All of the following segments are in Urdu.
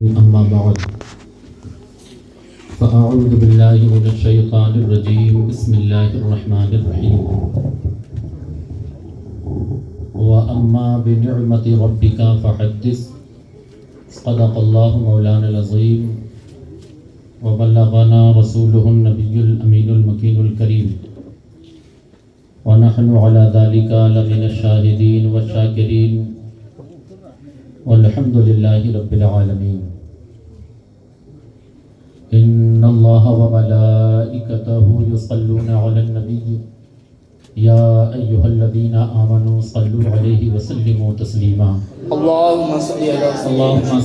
أما بعد فأعوذ بالله من الشيطان الرجيم بسم الله الرحمن الرحيم وأما بنعمة ربك فحدث صدق الله مولانا العظيم وبلغنا رسوله النبي الأمين المكين الكريم ونحن على ذلك لمن الشاهدين والشاكرين والحمد لله رب العالمين إن الله وملائكته يصلون على النبي يا أيها الذين آمنوا صلوا عليه وسلموا تسليما اللهم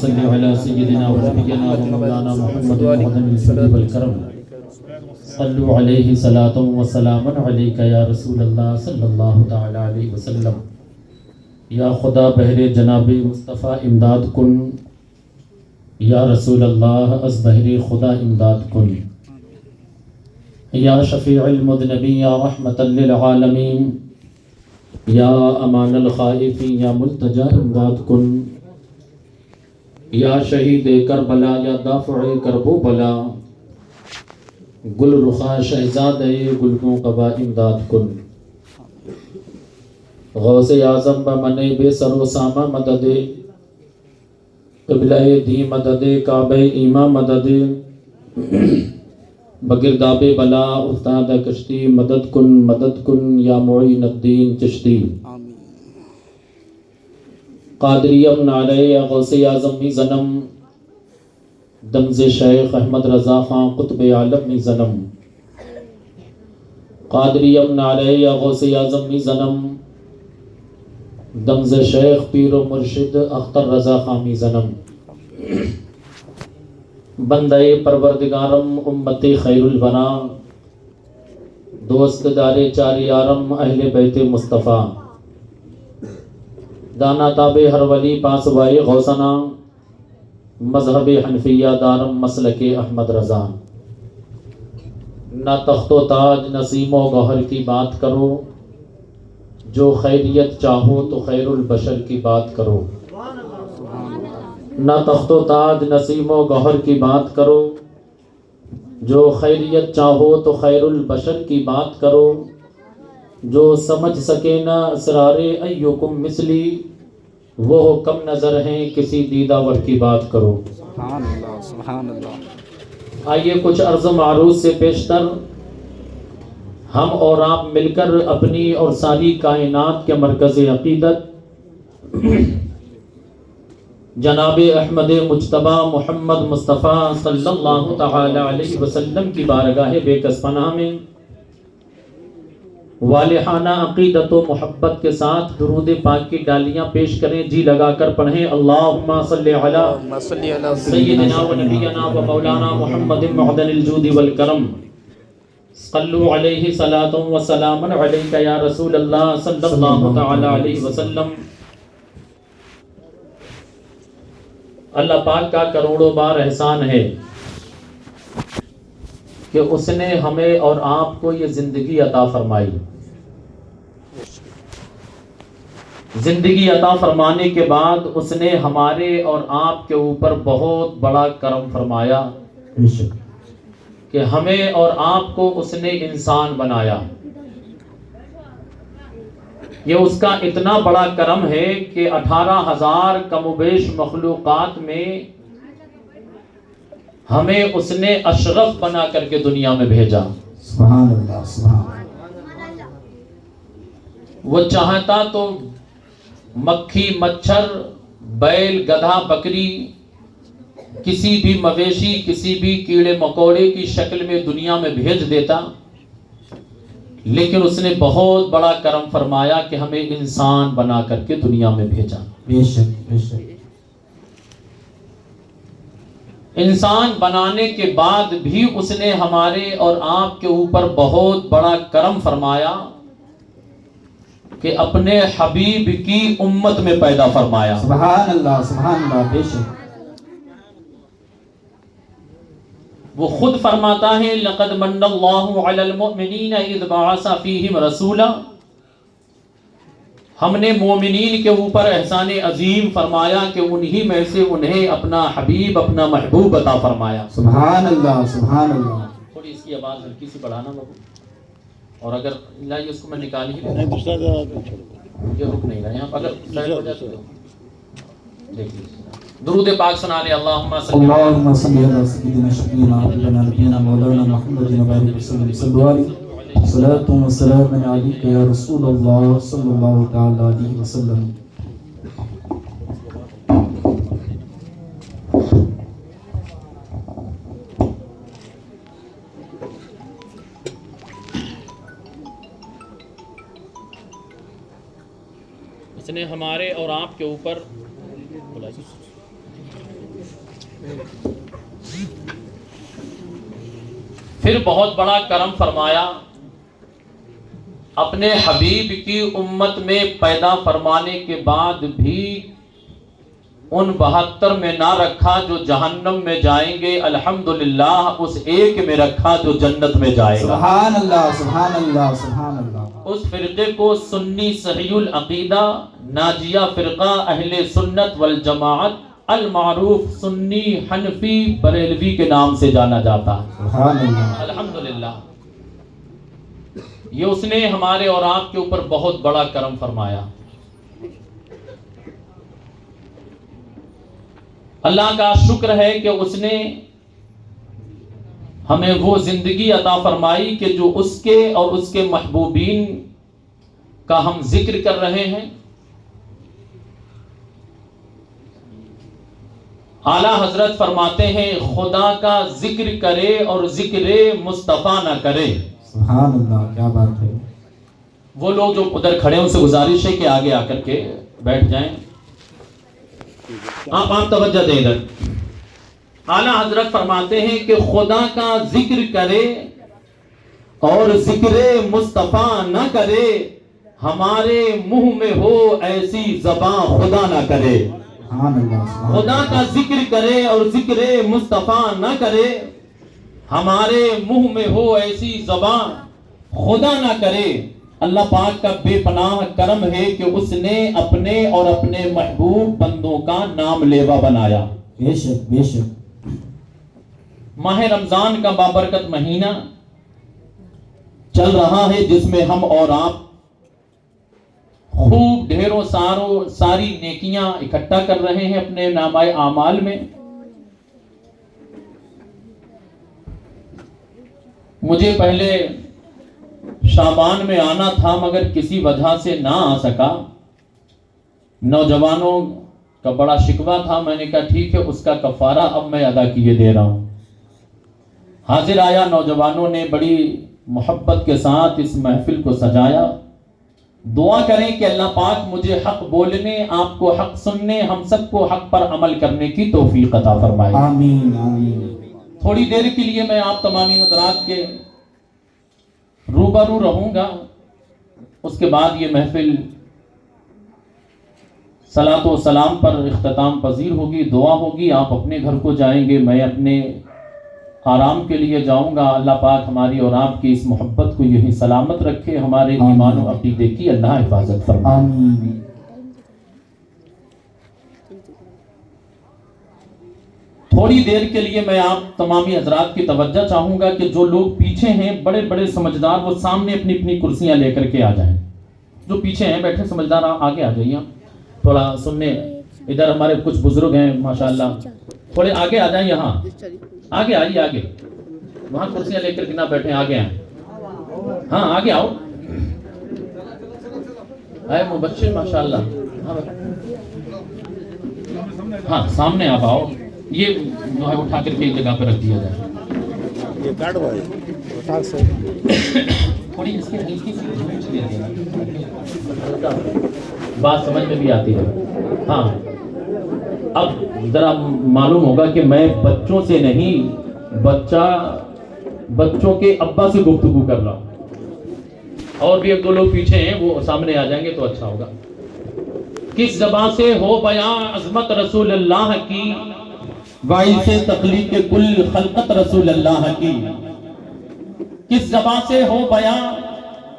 صل على سيدنا ونبينا ومولانا محمد معدن الجود والكرم صلوا عليه صلاة وسلاما عليك يا رسول الله صلى الله تعالى عليه وسلم یا خدا بہر جناب مصطفیٰ امداد کن، یا رسول اللہ از بہر خدا امداد کن، یا شفیع المذنبین یا رحمت للعالمین، یا امان الخائفین یا ملتجا امداد کن، یا شہید کربلا یا دافع کرب و بلا، گل رخا شہزاد گلگوں قبا امداد کن، غوث اعظم بمن بے سر و سامہ مدد، قبلہ دی مدد، کعبہ ایمہ مدد، بگرداب بلا افتاد کشتی مدد کن یا معین الدین چشتی، قادریم نعرہ غوث اعظم می زنم، دمز شیخ احمد رضا خان قطب عالم می زنم، قادریم نعرہ غوث اعظم می زنم، دمز شیخ پیر و مرشد اختر رضا خامی زنم، بندہ پروردگارم امت خیر البنا، دوست دار چار یارم اہل بیت مصطفیٰ، دانا تاب ہر ولی پاس وائے غوثنا، مذہب حنفیہ دارم مسلک احمد رضا، نہ تخت و تاج نسیم و گوہر کی بات کرو، جو خیریت چاہو تو خیر البشر کی بات کرو، نہ تخت و تاج نسیم و گوہر کی بات کرو، جو خیریت چاہو تو خیر البشر کی بات کرو، جو سمجھ سکے نہ اسرار ایکم مثلی، وہ کم نظر ہیں کسی دیدہ ور کی بات کرو۔ سبحان اللہ۔ آئیے کچھ عرض و معروض سے پیشتر ہم اور آپ مل کر اپنی اور ساری کائنات کے مرکز عقیدت جناب احمد مجتبی محمد مصطفیٰ صلی اللہ تعالی علیہ وسلم کی بارگاہ بے کس پناہ میں والہانہ عقیدت و محبت کے ساتھ درود پاک کی ڈالیاں پیش کریں، جی لگا کر پڑھیں، اللہم صلی علی سیدنا و نبینا و مولانا محمد معدن الجود والکرم، صلو علیہ صلاۃ و سلام علیک یا رسول اللہ صلی اللہ تعالی علیہ وسلم۔ اللہ پاک کا کروڑوں بار احسان ہے کہ اس نے ہمیں اور آپ کو یہ زندگی عطا فرمائی، زندگی عطا فرمانے کے بعد اس نے ہمارے اور آپ کے اوپر بہت بڑا کرم فرمایا کہ ہمیں اور آپ کو اس نے انسان بنایا۔ یہ اس کا اتنا بڑا کرم ہے کہ 18,000 کم و بیش مخلوقات میں ہمیں اس نے اشرف بنا کر کے دنیا میں بھیجا۔ سبحان اللہ، سبحان اللہ۔ وہ چاہتا تو مکھی مچھر بیل گدھا بکری کسی بھی مویشی کسی بھی کیڑے مکوڑے کی شکل میں دنیا میں بھیج دیتا، لیکن اس نے بہت بڑا کرم فرمایا کہ ہمیں انسان بنا کر کے دنیا میں بھیجا۔ بے شک بے شک۔ انسان بنانے کے بعد بھی اس نے ہمارے اور آپ کے اوپر بہت بڑا کرم فرمایا کہ اپنے حبیب کی امت میں پیدا فرمایا۔ سبحان اللہ، سبحان اللہ، بے شک۔ وہ خود فرماتا ہے لقد من اللہ علی المؤمنین اذ بعث فیہم رسولا ہم نے مومنین کے اوپر احسان عظیم فرمایا کہ انہی میں سے انہیں اپنا حبیب اپنا محبوب عطا فرمایا. سبحان اللہ سبحان اللہ. تھوڑی اس کی آواز ہلکی سی بڑھانا بابو، اور اگر لائیے اس کو میں نکال ہی نہیں دوسرا یہ رک نہیں رہا یہاں اگر سائڈ ہو جائے تو دیکھیے. درود پاک سنا لے. اللہم صلی اللہم صلی علی سیدنا شفیعنا حبیبنا نبینا مولانا محمد وعلیہ وسلم صلو علیہ صلاۃ و سلام علیک یا رسول اللہ صلی اللہ تعالی علیہ وسلم. اس نے ہمارے اور آپ کے اوپر پھر بہت بڑا کرم فرمایا، اپنے حبیب کی امت میں پیدا فرمانے کے بعد بھی ان 72 میں نہ رکھا جو جہنم میں جائیں گے، الحمدللہ اس ایک میں رکھا جو جنت میں جائے گا. سبحان اللہ سبحان اللہ سبحان اللہ. اس فرقے کو سنی صحیح العقیدہ ناجیہ فرقہ اہل سنت والجماعت المعروف سنی حنفی بریلوی کے نام سے جانا جاتا ہے. سبحان اللہ. الحمدللہ یہ اس نے ہمارے اور آپ کے اوپر بہت بڑا کرم فرمایا. اللہ کا شکر ہے کہ اس نے ہمیں وہ زندگی عطا فرمائی کہ جو اس کے اور اس کے محبوبین کا ہم ذکر کر رہے ہیں. اعلیٰ حضرت فرماتے ہیں خدا کا ذکر کرے اور ذکر مصطفیٰ نہ کرے. سبحان اللہ کیا بات ہے. وہ لوگ جو ادھر کھڑے ہیں ان سے گزارش ہے کہ آگے آ کر کے بیٹھ جائیں. آپ توجہ دیں ادھر. اعلیٰ حضرت فرماتے ہیں کہ خدا کا ذکر کرے اور ذکر مصطفیٰ نہ کرے، ہمارے منہ میں ہو ایسی زباں خدا نہ کرے. خدا کا ذکر کرے اور ذکر مصطفیٰ نہ کرے، ہمارے منہ میں ہو ایسی زبان خدا نہ کرے. اللہ پاک کا بے پناہ کرم ہے کہ اس نے اپنے اور اپنے محبوب بندوں کا نام لیوا بنایا. بے شک بے شک. ماہ رمضان کا بابرکت مہینہ چل رہا ہے جس میں ہم اور آپ خوب ڈھیروں ساری نیکیاں اکٹھا کر رہے ہیں اپنے نامہ اعمال میں. مجھے پہلے شعبان میں آنا تھا مگر کسی وجہ سے نہ آ سکا. نوجوانوں کا بڑا شکوہ تھا، میں نے کہا ٹھیک ہے اس کا کفارہ اب میں ادا کیے دے رہا ہوں. حاضر آیا، نوجوانوں نے بڑی محبت کے ساتھ اس محفل کو سجایا. دعا کریں کہ اللہ پاک مجھے حق بولنے، آپ کو حق سننے، ہم سب کو حق پر عمل کرنے کی توفیق عطا فرمائے. آمین آمین. تھوڑی دیر کے لیے میں آپ تمامی حضرات کے روبرو رہوں گا. اس کے بعد یہ محفل صلاۃ و سلام پر اختتام پذیر ہوگی، دعا ہوگی. آپ اپنے گھر کو جائیں گے، میں اپنے آرام کے لیے جاؤں گا. اللہ پاک ہماری اور آپ کی اس محبت کو یہی سلامت رکھے، ہمارے ایمان و عقیدے کی اللہ حفاظت فرمائے. آمین. تھوڑی دیر کے لیے میں آپ تمامی حضرات کی توجہ چاہوں گا کہ جو لوگ پیچھے ہیں بڑے بڑے سمجھدار، وہ سامنے اپنی اپنی کرسیاں لے کر کے آ جائیں. جو پیچھے ہیں بیٹھے سمجھدار آگے آ جائیے. تھوڑا سننے، ادھر ہمارے کچھ بزرگ ہیں ماشاءاللہ، تھوڑے آگے آ جائیں. یہاں آگے آئیے، آگے وہاں کرسیاں لے کر کے نہ بیٹھیں، آگے آئیں. ہاں آگے آؤ. اے مبشر ماشاءاللہ، ہاں سامنے آپ آؤ. یہ جو ہے اٹھا کر کے ایک جگہ پہ رکھ دیا جائے. یہ کاٹ بھائی تھوڑی اس کی ہلکی سی گھونچ دے دینا، بات سمجھ میں بھی آتی ہے. ہاں اب ذرا معلوم ہوگا کہ میں بچوں سے نہیں، بچوں کے ابا سے گفتگو کر رہا ہوں. اور بھی ایک دو لوگ پیچھے ہیں، وہ سامنے آ جائیں گے تو اچھا ہوگا. کس زبان سے ہو بیان عظمت رسول اللہ کی، باعث تخلیق کل خلقت رسول اللہ کی. کس زبان سے ہو بیان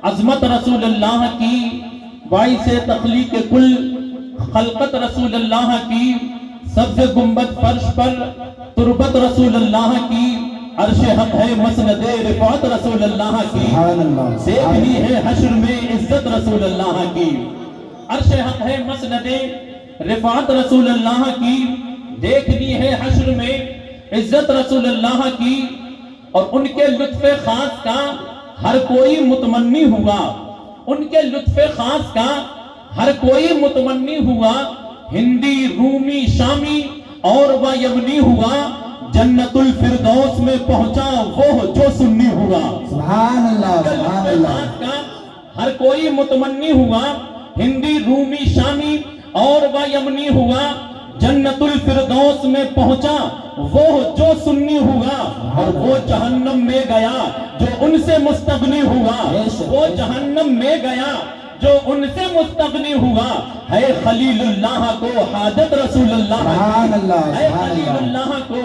عظمت رسول اللہ کی، باعث تخلیق کل خلقت رسول اللہ کی، سبز گنبد فرش پر تربت رسول اللہ کی، عرش حق ہے مسند رفعت رسول اللہ کی، دیکھنی ہے حشر میں عزت رسول اللہ کی، عرش حق ہے مسند رفعت رسول اللہ کی، دیکھنی ہے حشر میں عزت رسول اللہ کی، اور ان کے لطف خاص کا ہر کوئی متمنی ہوا، ان کے لطف خاص کا ہر کوئی متمنی ہوا، ہندی رومی شامی اور وہ یمنی ہوا، جنت الفردوس میں پہنچا وہ جو سنی ہوا۔ سبحان اللہ سبحان اللہ۔ ہر کوئی متمنی ہوا، ہندی رومی شامی اور وہ یمنی ہوا، جنت الفردوس میں پہنچا وہ جو سنی ہوا، اور وہ جہنم میں گیا جو ان سے مستغنی ہوا، وہ جہنم میں گیا جو ان سے مستغنی ہوا، ہے خلیل اللہ کو حاجت رسول اللہ کی، ہے خلیل اللہ کو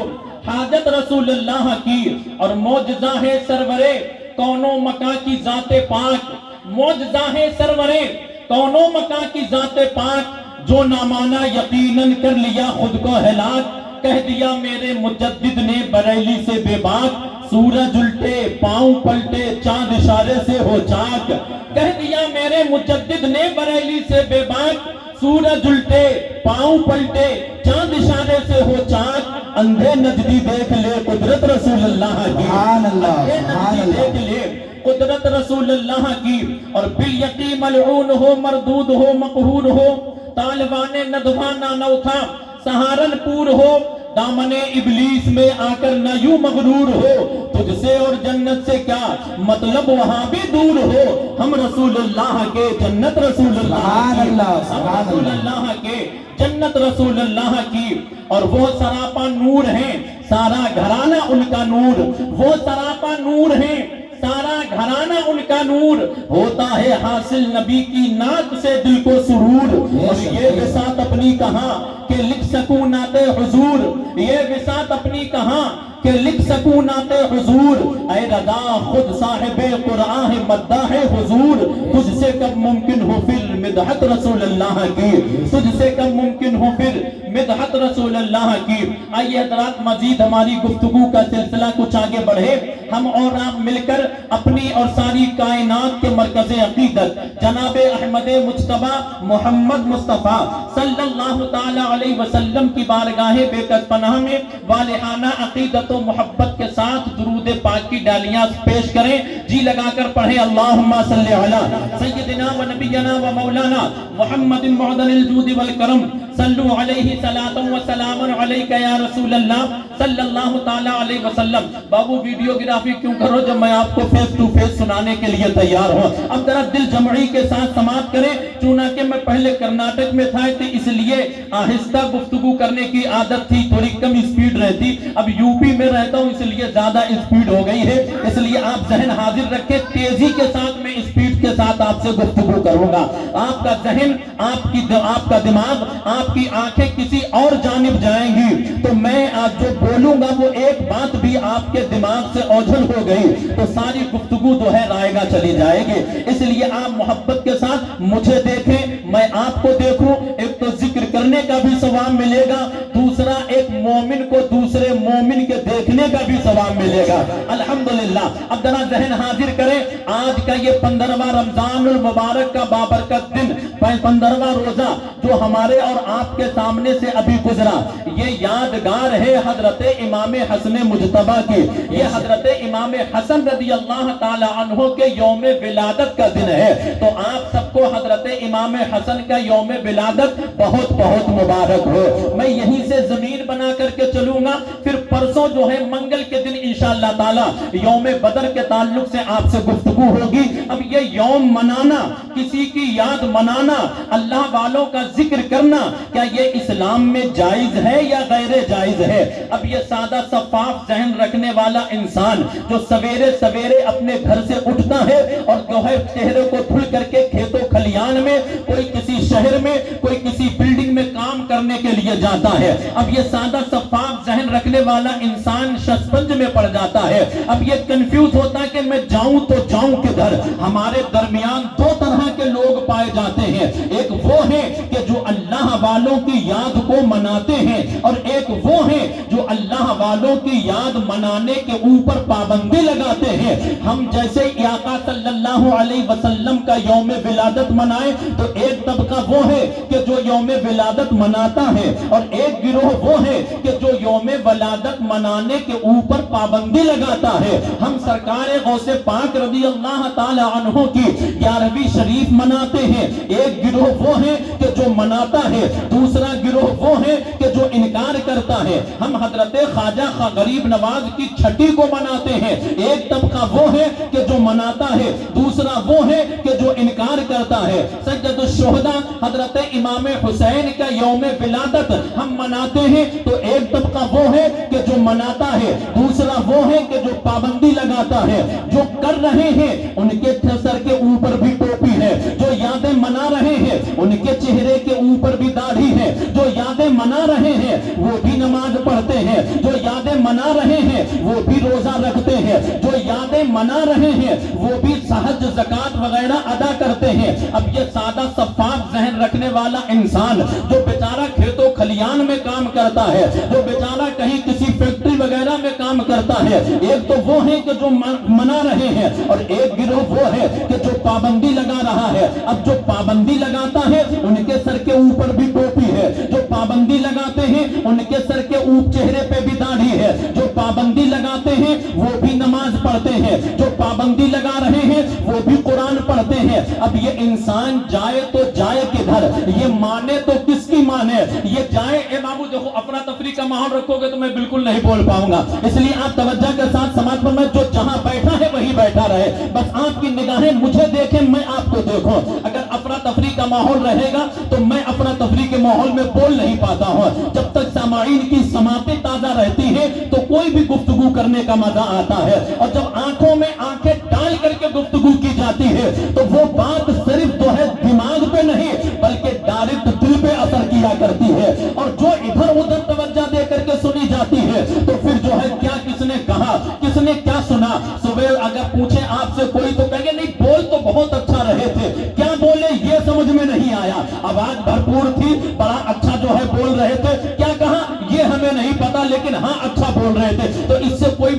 حاجت رسول اللہ کی، اور معجزہ ہے سرورے کون و مکان کی ذات پاک، معجزہ ہے سرورے کون و مکان کی ذات پاک، جو نہ مانا یقیناً کر لیا خود کو ہلاک، کہہ دیا میرے مجدد نے بریلی سے بے باک، سورج الٹے پاؤں پلٹے چاند اشارے سے ہو چاک، کہہ دیا میرے مجدد نے بریلی سے بے باک، سورج الٹے پاؤں پلٹے چاند اشارے سے ہو چاک، اندھے نجدی دیکھ لے قدرت رسول اللہ کی، اندھے نجدی دیکھ لے قدرت رسول اللہ کی، اور بالیقین ملعون ہو مردود ہو مقہور ہو، طالبان ندوانہ نو تھا سہارنپور ہو، دامن ابلیس میں آ کر نہ یوں مغرور ہو، تجھ سے اور جنت سے کیا مطلب وہاں بھی دور ہو، ہم رسول اللہ کے جنت رسول اللہ کی، ہم رسول اللہ کے جنت رسول اللہ کی، اور وہ سراپا نور ہیں سارا گھرانہ ان کا نور، وہ سراپا نور ہیں سارا گھرانہ ان کا نور، ہوتا ہے حاصل نبی کی نعت سے دل کو سرور، اور یہ بساط اپنی کہاں کہ لکھ سکوں نعت حضور، یہ بساط اپنی کہاں کہ لکھ سکوں نعت حضور، اے رضا خود صاحب قرآن مداح حضور، تجھ سے کب ممکن ہو پھر مدحت رسول اللہ کی، تجھ سے کب ممکن ہو پھر مدحت رسول اللہ کی۔ آئیے حضرات مزید ہماری گفتگو کا سلسلہ کچھ آگے بڑھے، ہم اور آپ مل کر اپنی اور ساری کائنات کے مرکز عقیدت جناب احمد مجتبی محمد مصطفیٰ صلی اللہ تعالی علیہ وسلم کی بارگاہ بے کس پناہ میں والہانہ عقیدت و محبت کے ساتھ درود پاک کی ڈالیاں پیش کریں، جی لگا کر پڑھیں اللہم صلی علی سیدنا و نبینا و مولانا محمد معدن الجود والکرم، صلو علیہ صلاۃ و سلام علیکہ یا رسول اللہ صلی اللہ تعالی علیہ وسلم۔ بابو ویڈیوگرافی کیوں کرو جب میں آپ کو فیس ٹو فیس سنانے کے لیے تیار ہوں، اب ذرا دل جمعی کے ساتھ سماعت کریں، چونکہ میں پہلے کرناٹک میں تھا تو اس لیے آہستہ گفتگو کرنے کی عادت تھی، تھوڑی کم اسپیڈ رہتی، اب یو پی میں رہتا ہوں اس لیے زیادہ اسپیڈ ہو گئی ہے، اس لیے آپ ذہن حاضر رکھیں، تیزی کے ساتھ میں اسپیڈ کے ساتھ آپ سے گفتگو کروں گا، آپ کا ذہن آپ کا دماغ آپ کی آنکھیں کسی اور جانب جائیں گی تو میں آج جو بولوں گا وہ ایک بات بھی آپ کے دماغ سے اوجھل ہو گئی تو ساری گفتگو جو ہے رائے گا چلی جائے گی، اس لیے آپ محبت کے ساتھ مجھے دیکھیں میں آپ کو دیکھوں، ایک تو ذکر کرنے کا بھی ثواب ملے گا، دوسرا ایک مومن کو دوسرے مومن کے دیکھنے کا بھی ثواب ملے گا، الحمدللہ۔ اب ذرا ذہن حاضر کریں، آج کا یہ 15واں رمضان المبارک کا بابرکت دن، 15واں روزہ جو ہمارے اور آپ کے سامنے سے ابھی گزرا، یہ یادگار ہے حضرت امام حسن مجتبی کی، یہ حضرت امام حسن رضی اللہ تعالی عنہ کے یوم ولادت کا دن ہے، تو آپ سب کو حضرت امام حسن کا یوم ولادت بہت بہت مبارک ہو۔ میں یہیں سے زمین بنا کر کے چلوں گا، پھر پرسوں جو ہے منگل کے دن انشاءاللہ تعالی یوم بدر کے تعلق سے آپ سے گفتگو ہوگی۔ اب یہ یوم منانا، کسی کی یاد منانا، اللہ والوں کا ذکر کرنا، کیا یہ اسلام میں جائز ہے یا غیر جائز ہے؟ اب یہ سادہ شفاف ذہن رکھنے والا انسان جو سویرے سویرے اپنے گھر سے اٹھتا ہے اور جو ہے چہرے کو دھل کر کے کھیتوں کھلیان میں، کوئی کسی شہر میں، کوئی کسی بلڈنگ میں کام کرنے کے لیے جاتا ہے، اب یہ سادہ شفاف ذہن رکھنے والا انسان ششپنج میں پڑ جاتا ہے، اب یہ کنفیوز ہوتا ہے کہ میں جاؤں تو جاؤں کدھر۔ ہمارے درمیان دو طرح کے لوگ پائے جاتے ہیں، ایک وہ ہے کہ جو اللہ والوں کی یاد کو مناتے ہیں، اور ایک وہ ہے جو اللہ والوں کی یاد منانے کے اوپر پابندی لگاتے ہیں۔ ہم جیسے آقا صلی اللہ علیہ وسلم کا یوم ولادت منائے تو ایک طبقہ وہ ہے کہ جو یوم ولادت مناتا ہے، اور ایک گروہ وہ ہے کہ جو یوم ولادت منانے کے اوپر پابندی لگاتا ہے۔ ہم سرکار غوث پاک رضی اللہ تعالی عنہ کی 11ویں شریف مناتے ہیں، ایک گروہ وہ ہے کہ جو مناتا ہے، دوسرا گروہ وہ ہے کہ جو انکار کرتا ہے۔ ہم حضرت خواجہ غریب نواز کی چھٹی کو مناتے ہیں، ایک طبقہ وہ ہے کہ جو مناتا ہے، دوسرا وہ ہے کہ جو انکار کرتا ہے۔ سجدۃ الشہداء حضرت امام حسین کا یوم ولادت ہم مناتے ہیں تو ایک طبقہ وہ ہے کہ جو مناتا ہے، دوسرا وہ ہے کہ جو پابندی لگاتا ہے۔ جو کر رہے ہیں ان کے سر کے اوپر بھی ٹوپی ہے، جو یادیں منا رہے ہیں ان کے چہرے کے اوپر بھی داڑھی ہے، جو یادیں منا رہے ہیں وہ بھی نماز پڑھتے ہیں، جو یادیں منا رہے ہیں وہ بھی روزہ رکھتے ہیں، جو یادیں منا رہے ہیں وہ بھی حج زکات وغیرہ ادا کرتے ہیں۔ اب یہ سادہ شفاف ذہن رکھنے والا انسان جو بیچارہ کھیتوں کھلیان میں کام کرتا ہے، جو بیچارہ کہیں کسی فیکٹری وغیرہ میں کام کرتا ہے، ایک تو وہ ہے کہ جو منا رہے ہیں، اور ایک گروہ وہ ہے کہ جو پابندی لگا رہا ہے۔ اب جو پابندی لگاتا ہے ان کے سر کے اوپر بھی ٹوپی ہے، جو پابندی لگاتے ہیں ان کے سر کے اوپر چہرے پہ بھی داڑھی ہے، جو پابندی لگاتے ہیں وہ بھی نماز پڑھتے ہیں، جو پابندی لگا رہے ہیں وہ بھی قرآن پڑھتے ہیں۔ اب یہ انسان جائے تو جائے کدھر، یہ مانے تو کس کی مانے؟ یہ جائے اے بابو دیکھو افراتفری کا ماحول رکھو گے تو میں بالکل نہیں بول پاؤں گا، اس لیے آپ توجہ کے ساتھ سماعت فرمائیں، جو جہاں بیٹھا ہے وہی بیٹھا رہے، بس آپ کی نگاہیں مجھے دیکھیں میں آپ کو دیکھوں۔ اگر افراتفری کا ماحول رہے گا تو میں افراتفری کے ماحول میں بول نہیں پاتا ہوں۔ جب تک سامعین کی سماعتیں تازہ رہتی ہیں تو کوئی بھی گفتگو کرنے کا مزہ آتا ہے، اور جب آنکھوں میں آنکھیں ڈال کر کے گفتگو کی جاتی ہے تو وہ بات صرف جو ہے دماغ پہ نہیں بلکہ ڈائریکٹ دل پہ اثر کیا کرتی ہے، اور جو ادھر ادھر توجہ دے کر کے سنی جاتی ہے تو پھر جو ہے کیا کس نے کہا، کس نے کیا سنا۔ صبح اگر پوچھے آپ سے کوئی تو کہے گے نہیں بول تو بہت اچھا رہے تھے، کیا بولے یہ سمجھ میں نہیں آیا، آواز بھرپور تھی، بڑا اچھا جو ہے بول رہے تھے، کیا کہا یہ ہمیں نہیں پتا لیکن ہاں اچھا بول رہے تھے، تو اس سے کوئی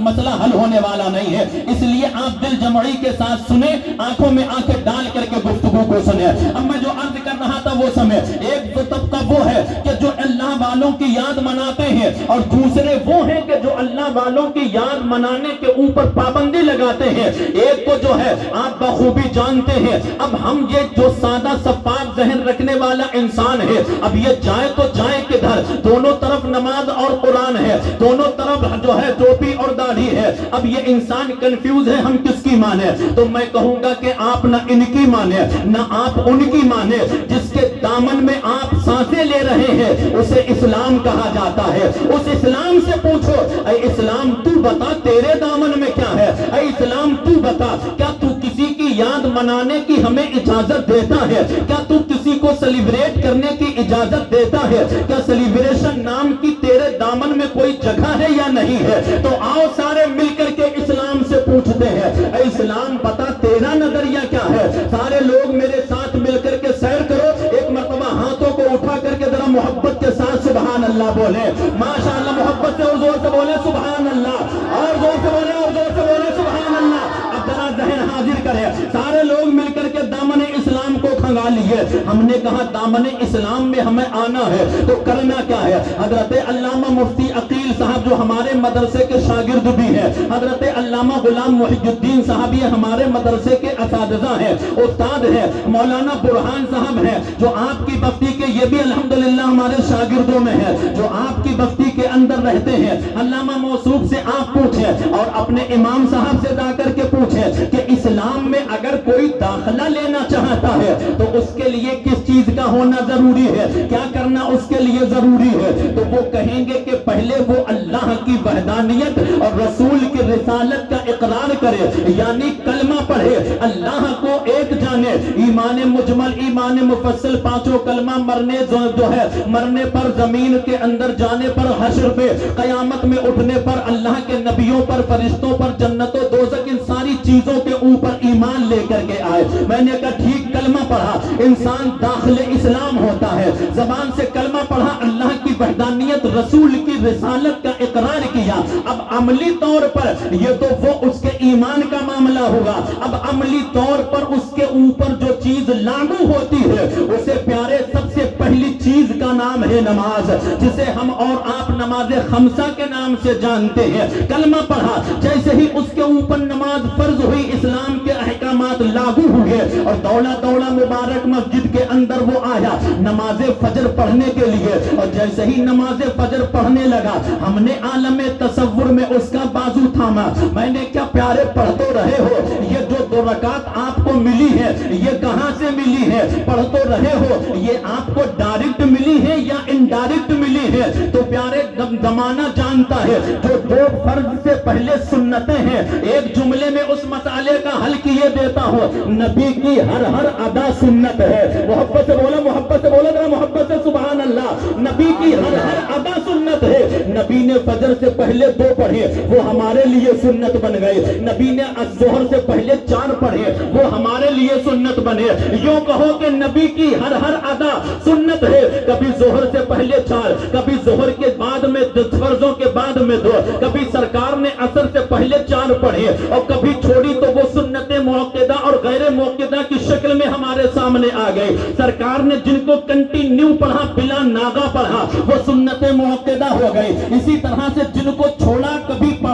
مسئلہ حل ہونے والا نہیں ہے۔ اس لیے آپ دل جمعی کے ساتھ سنیں، آنکھوں میں آنکھیں ڈال کر کے گفتگو کو سنیں۔ اب میں جو عرض کر رہا تھا وہ سمجھ، ایک تو طبقہ وہ ہے کہ جو اللہ والوں کی یاد مناتے ہیں، اور دوسرے وہ ہیں کہ جو اللہ والوں کی یاد منانے کے اوپر پابندی لگاتے ہیں۔ ایک کو جو ہے آپ بخوبی جانتے ہیں، اب ہم یہ جو سادہ شفاف ذہن رکھنے والا انسان ہے، اب یہ جائے تو جائے کدھر، دونوں طرف نماز اور قرآن ہے، دونوں طرف جو ہے ٹوپی اور داڑھی ہے، اب یہ انسان کنفیوز ہے ہم کس کی مانے؟ تو میں کہوں گا کہ آپ نہ ان کی مانے نہ آپ ان کی مانے، جس کے دامن میں آپ سانسیں لے رہے ہیں اسے اسلام کہا جاتا ہے۔ اس اسلام سے پوچھو، اے اسلام تو بتا تیرے دامن میں کیا ہے، اے اسلام تو بتا کیا تو کسی کی یاد منانے کی ہمیں اجازت دیتا ہے، کیا تو کسی کو سیلیبریٹ کرنے کی اجازت دیتا ہے، کیا سیلیبریشن نام کی تیرے دامن میں کوئی جگہ ہے یا نہیں ہے؟ تو آؤ سارے مل کر کے اسلام سے پوچھتے ہیں، اے اسلام بتا تیرا نظریہ کیا ہے؟ سارے لوگ میرے ساتھ مل کر کے سیر کرو، ایک مرتبہ ہاتھوں کو اٹھا کر کے ذرا محبت کے ساتھ سبحان اللہ بولے، ماشاءاللہ محبت سے اور زور سے بولے سبحان اللہ، اور زور سے بولے اور زور سے بولے سبحان اللہ۔ اب ذرا ذہن حاضر کرے، سارے لوگ مل کر کے دامن اسلام کو کھنگا لیے۔ ہم نے کہا دامن اسلام میں ہمیں آنا ہے تو کرنا کیا ہے؟ حضرت علامہ مفتی عقیل صاحب جو ہمارے مدرسے کے شاگرد بھی ہیں، حضرت علامہ غلام محی الدین صاحب یہ ہمارے مدرسے کے اساتذہ ہیں، استاد ہیں، مولانا برہان صاحب ہیں جو آپ کی بستی کے، یہ بھی الحمدللہ ہمارے شاگردوں میں ہیں جو آپ کی بستی کے اندر رہتے ہیں۔ علامہ موصوف سے آپ پوچھیں اور اپنے امام صاحب سے جا کر کے پوچھیں کہ اسلام میں اگر کوئی داخلہ لینا چاہتا ہے تو اس کے لیے کس چیز کا ہونا ضروری ہے، کیا کرنا اس کے لیے ضروری ہے؟ تو وہ کہیں گے کہ پہلے وہ اللہ کی وحدانیت اور رسول کی رسالت کا اقرار کرے، یعنی کلمہ پڑھے، اللہ کو ایک جانے، ایمان مجمل ایمان مفصل پانچوں کلمہ مرنے جو ہے مرنے پر زمین کے اندر جانے پر حشر پہ قیامت میں اٹھنے پر اللہ کے نبیوں پر فرشتوں پر جنت و دوزخ ان ساری چیزوں کے اوپر ایمان لے کر کے آئے۔ میں نے کہا ٹھیک کلمہ پڑھا انسان داخل اسلام ہوتا ہے، زبان سے کلمہ پڑھا اللہ کی وحدانیت رسول کی رسالت کا اقرار کیا، اب عملی طور پر یہ تو وہ اس کے ایمان کا معاملہ ہوگا، اب عملی طور پر اس کے اوپر جو چیز لاگو ہوتی ہے اسے پیارے سب سے پہلی چیز کا نام ہے نماز، جسے ہم اور آپ نماز خمسہ کے نام سے جانتے ہیں۔ کلمہ پڑھا جیسے ہی اس کے اوپر نماز فرض ہوئی، اسلام کے احکامات لاگو ہوئے اور دوڑا مبارک مسجد کے اندر وہ آیا نماز فجر پڑھنے کے لیے، اور جیسے ہی نماز فجر پڑھنے لگا ہم نے عالم تصور میں اس کا بازو تھاما۔ میں نے کیا پیارے پڑھ تو رہے ہو، یہ جو 2 رکعت آپ کو ملی ہے یہ کہاں سے ملی ہے؟ پڑھ تو رہے ہو، یہ آپ کو ڈائریکٹ ملی ہے یا انڈائریکٹ ملی ہے؟ تو پیارے زمانہ جانتا ہے جو 2 فرض سے پہلے سنتیں ہیں، ایک جملے میں اس مسئلے کا حل کیے دیتا ہوں، نبی کی ہر ادا سنت ہے۔ محبت سے بولا، محبت سے بولا ذرا، محبت سے سبحان اللہ۔ نبی کی ہر ادا سنت ہے۔ نبی نے فجر سے پہلے 2 پڑھے وہ ہمارے لیے سنت بن گئے، نبی نے ظہر سے پہلے 4 پڑھے وہ ہمارے لیے سنت بنے۔ یوں کہو کہ نبی کی ہر ادا سنت ہے، کبھی ظہر سے پہلے 4، کبھی ظہر کے بعد میں فرضوں کے بعد میں 2، کبھی سرکار نے عصر سے پہلے 4 پڑھے اور کبھی چھوڑی تو وہ سنت موقدہ اور غیر موقدہ کی شکل میں ہمارے سامنے آ گئے۔ سرکار نے جن کو کنٹینیو پڑھا بلا ناغا پڑھا وہ سنت موقدہ ہو گئے، اسی طرح سے جن کو چھوڑا کبھی پڑھا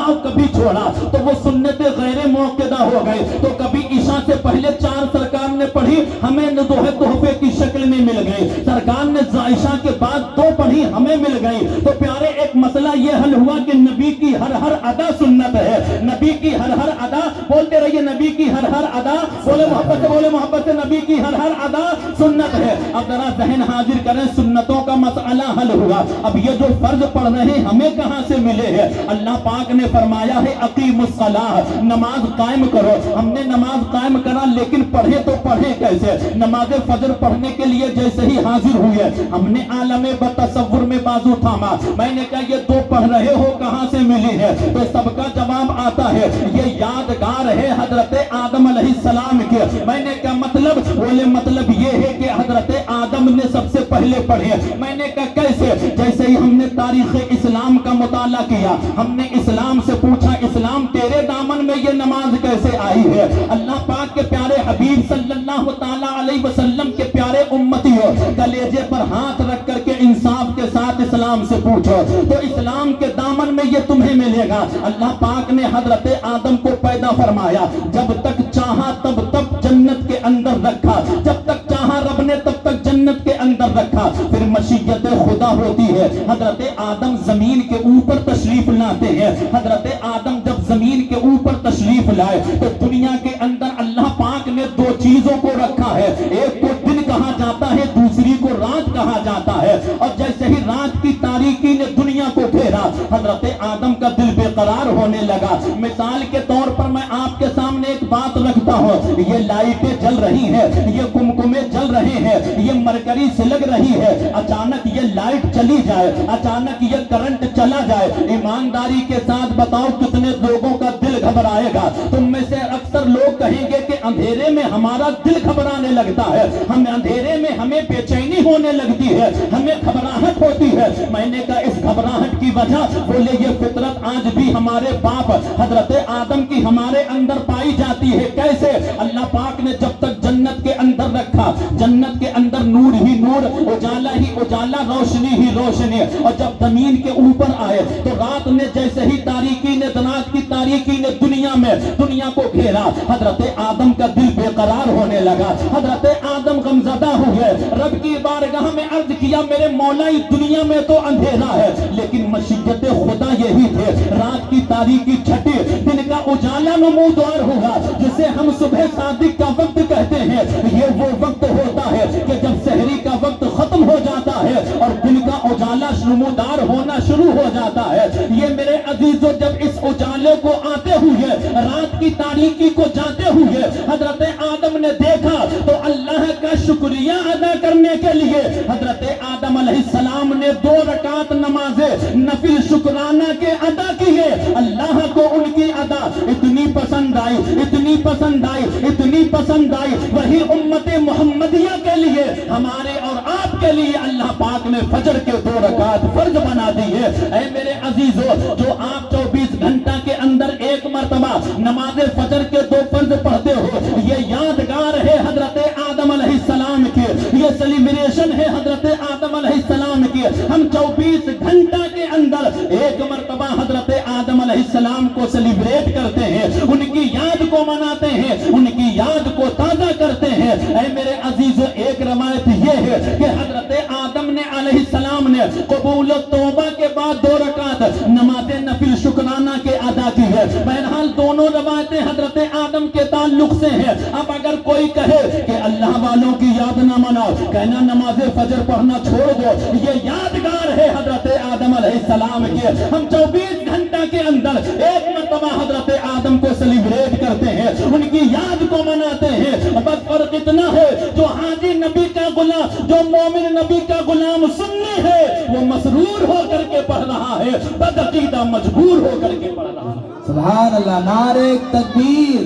اور کبھی چھوڑا تو وہ سنت غیر موقدہ ہو گئے۔ تو کبھی عشاء سے پہلے 4 سرکار نے پڑھی ہمیں تحفے کی شکل میں مل گئی، سرکار نے عشاء کے بعد 2 پڑھی ہمیں مل گئی۔ تو پیارے ایک مسئلہ یہ حل ہوا کہ نبی کی ہر ادا سنت ہے، نبی کی ہر ادا، بولتے رہیے نبی کی ہر ادا، بولے محبت سے، بولے محبت سے، نبی کی ہر ادا سنت ہے۔ اب ذرا ذہن حاضر کریں، سنتوں کا مسئلہ حل ہوا، اب یہ جو فرض پڑھ رہے ہیں ہمیں کہاں سے ملے ہیں؟ اللہ پاک نے فرمایا ہے اقیموا الصلاۃ، نماز قائم کرو۔ ہم نے نماز قائم کرا لیکن پڑھے تو پڑھے کیسے؟ نماز فجر پڑھنے کے لیے جیسے ہی حاضر ہوئے ہم نے عالم بتصور میں بازو تھاما، میں نے کہا یہ 2 پڑھ رہے ہو کہاں سے ملی ہے؟ تو سب کا جواب آتا ہے یہ یادگار ہے حضرت آدم علیہ السلام کے۔ میں نے کہا مطلب؟ بولے مطلب یہ ہے کہ حضرت آدم نے سب سے پہلے پڑھے۔ میں نے کہا کیسے؟ جیسے ہی ہم نے تاریخ اسلام کا مطالعہ کیا، ہم نے اسلام سے پوچھا اسلام تیرے دامن میں یہ نماز کیسے آئی ہے؟ اللہ پاک کے پیارے حبیب صلی اللہ تعالی علیہ وسلم کے پیارے امتیوں، کلیجے پر ہاتھ رکھ کر کے انصاف کے ساتھ اسلام سے پوچھو تو اسلام کے دامن میں یہ تمہیں ملے گا۔ اللہ پاک نے حضرت آدم کو پیدا فرمایا، جب تک چاہا تب تک جنت کے اندر رکھا، جب تک چاہا رب نے تب تک جنت کے اندر رکھا۔ پھر مشیت خدا ہوتی ہے، حضرت آدم زمین کے اوپر تشریف لاتے ہیں۔ حضرت آدم جب زمین کے اوپر تشریف لائے تو دنیا کے اندر اللہ پاک نے 2 چیزوں کو رکھا ہے، ایک کو دن کہا جاتا ہے، دوسری کو رات کہا جاتا ہے۔ اور جیسے ہی رات کی تاریکی نے دنیا کو گھیرا حضرت آدم کا دل بے قرار ہونے لگا۔ مثال کے طور پر میں آپ کے سامنے ایک بات رکھتا ہوں، یہ لائٹیں جل رہی ہیں، یہ کمکمے جل رہے ہیں، یہ مرکری سلگ رہی ہے، اچانک یہ لائٹ چلی جائے، اچانک یہ کرنٹ چلا جائے، ایمانداری کے ساتھ بتاؤ کتنے لوگوں کا دل گھبرائے گا؟ تم میں سے اکثر لوگ کہیں گے کہ اندھیرے میں ہمارا دل گھبرانے لگتا ہے، ہمیں اندھیرے میں ہمیں بے چینی ہونے لگتی ہے، ہمیں گھبراہٹ ہوتی ہے۔ میں نے کہا اس گھبراہٹ کی وجہ، بولے یہ فطرت آج بھی ہمارے باپ حضرت آدم کی ہمارے اندر پائی جاتی ہے۔ کیسے؟ اللہ پاک نے جب تک جنت کے اندر رکھا، جنت کے اندر نور ہی نور، اجالا ہی اجالا، روشنی ہی روشنی، اور جب زمین کے اوپر آئے تو رات نے جیسے ہی تاریکی نے رات کی تاریکی نے دنیا کو گھیرا، حضرت آدم کا دل بے قرار ہونے لگا، حضرت آدم غمزدہ ہوئے، رب کی بارگاہ میں عرض کیا میرے مولا دنیا میں تو اندھیرا ہے لیکن مشیت خدا یہی تھے، رات کی تاریکی چھٹی، دن کا اجالا نمودار ہوگا، جسے ہم صبح صادق کا وقت کہتے ہیں۔ یہ وہ وقت ہوتا ہے کہ جب سحری کا وقت ختم ہو جاتا ہے اور دن کا اجالا نمودار ہونا ہونا شروع ہو جاتا ہے. یہ میرے عزیزوں جب اس اجالے کو آتے ہوئے رات کی تاریکی کو جاتے ہوئے حضرت آدم نے دیکھا تو اللہ کا شکریہ ادا کرنے کے لیے حضرت آدم علیہ السلام نے 2 رکعت نماز نفل شکرانہ کے ادا کیے. اللہ کو ان کی ادا اتنی پسند آئی, اتنی پسند آئی, اتنی پسند آئی. وہی امت محمدیہ کے لیے ہمارے اور آپ کے لیے اللہ پاک نے فجر کے 2 رکعت فرض بنا دیے. اے میرے عزیزو, جو آپ 24 گھنٹہ کے اندر ایک مرتبہ نماز فجر کے 2 فرض پڑھتے ہو, یہ یادگار ہے حضرت آدم علیہ السلام کی, یہ سیلیبریشن ہے حضرت آدم علیہ السلام کی. ہم 24 گھنٹہ کے اندر ایک مرتبہ حضرت آدم علیہ السلام کو سیلیبریٹ کرتے ہیں, ان کی یاد کو مناتے ہیں, ان کی یاد کو تازہ کرتے ہیں. اے میرے عزیزو, ایک روایت یہ ہے کہ حضرت آدم نے علیہ السلام نے قبول توبہ کے بعد 2 رکعت نماز نفل شکرانہ کے ادا کی ہے. بہرحال دونوں روایتیں حضرت آدم کے تعلق سے ہیں. اب اگر کوئی کہے کہ اللہ والوں کی یاد نہ مناؤ, کہنا نماز فجر پڑھنا چھوڑ دو, یہ یادگار ہے حضرت آدم علیہ السلام کے. ہم 24 گھنٹہ کے اندر ایک مرتبہ حضرت آدم کو سیلیبریٹ کرتے ہیں, ان کی یاد کو مناتے ہیں. بس فرق اتنا ہے, جو حاجی نبی کا غلام, جو مومن نبی کا غلام سنی ہے, وہ مسرور ہو کر کے پڑھ رہا ہے, بدعقیدہ مجبور ہو کر کے پڑھ رہا ہے. سبحان اللہ. نعرہ تکبیر,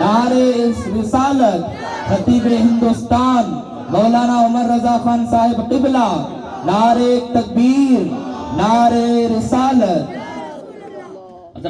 نعرہ رسالت, خطیب ہندوستان مولانا عمر رضا خان صاحب قبلہ, نعرہ تکبیر, نعرہ رسالت.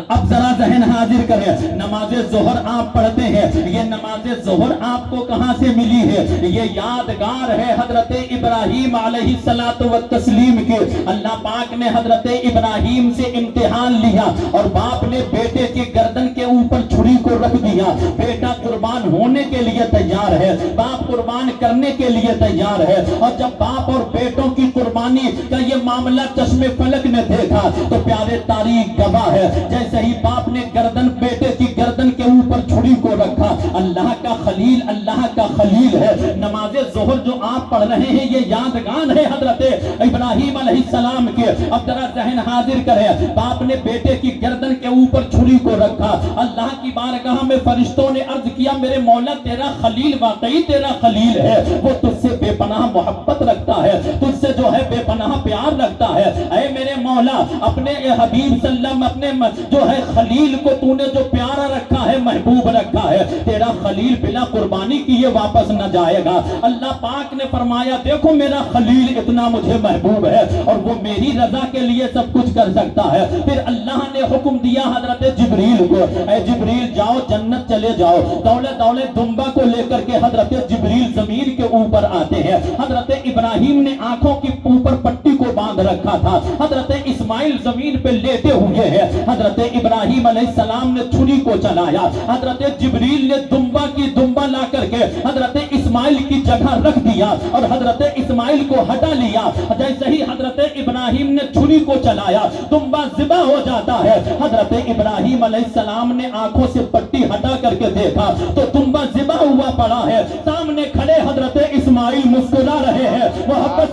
اب ذرا ذہن حاضر کریں, نماز ظہر آپ پڑھتے ہیں, یہ نماز ظہر آپ کو کہاں سے ملی ہے؟ یہ یادگار ہے حضرت ابراہیم علیہ السلام کے. اللہ پاک نے حضرت ابراہیم سے امتحان لیا اور باپ نے بیٹے کی گردن کے اوپر چھری کو رکھ دیا. بیٹا قربان ہونے کے لیے تیار ہے, باپ قربان کرنے کے لیے تیار ہے. اور جب باپ اور بیٹوں کی قربانی کا یہ معاملہ چشم فلک نے دیکھا تو پیارے تاریخ گواہ ہے, جیسے ہی باپ نے گردن, بیٹے کی گردن کے اوپر چھری کو رکھا, اللہ کا خلیل, اللہ کا خلیل ہے. نماز ظہر جو آپ پڑھ رہے ہیں یہ یادگار ہے حضرت ابراہیم علیہ السلام کے. اب ذرا ذہن حاضر کریں, باپ نے بیٹے کی گردن کے اوپر چھری کو رکھا, اللہ کی بارگاہ میں فرشتوں نے عرض کیا, میرے مولا تیرا خلیل واقعی تیرا خلیل ہے, وہ تجھ سے بے پناہ محبت رکھتا ہے, تجھ سے جو ہے بے پناہ پیار رکھتا ہے. اے میرے مولا, اپنے حبیب صلی اللہ علیہ وسلم, اپنے جو ہے خلیل کو تو نے جو پیارا رکھا ہے, محبوب رکھا ہے, تیرا خلیل بلا قربانی کیے واپس نہ جائے گا. اللہ پاک نے فرمایا, دیکھو میرا خلیل اتنا مجھے محبوب ہے اور وہ میری رضا کے لیے سب کچھ کر سکتا ہے. پھر اللہ نے حکم دیا حضرت جبریل کو, اے جبریل جاؤ جنت چلے جاؤ. دولے دولے دمبا کو لے کر کے حضرت جبریل زمین کے اوپر آتے ہیں. حضرت ابراہیم نے آنکھوں کی اوپر پٹی کو باندھ رکھا تھا, حضرت اسماعیل زمین پہ لیٹے ہوئے ہیں. حضرت ابراہیم علیہ السلام نے چھری کو چلایا, حضرت جبریل نے دمبا لا کر کے حضرت اسماعیل کی جگہ رکھ دیا اور حضرت اسماعیل کو ہٹا لیا. جیسے ہی حضرت ابراہیم نے چھری کو چلایا, دمبا ذبح ہو جاتا ہے. حضرت ابراہیم علیہ السلام نے آنکھوں سے پٹی ہٹا کر کے دیکھا تو دمبا ذبح ہوا پڑا ہے. سامنے کھڑے حضرت اسماعیل مسکرا رہے ہیں, محبت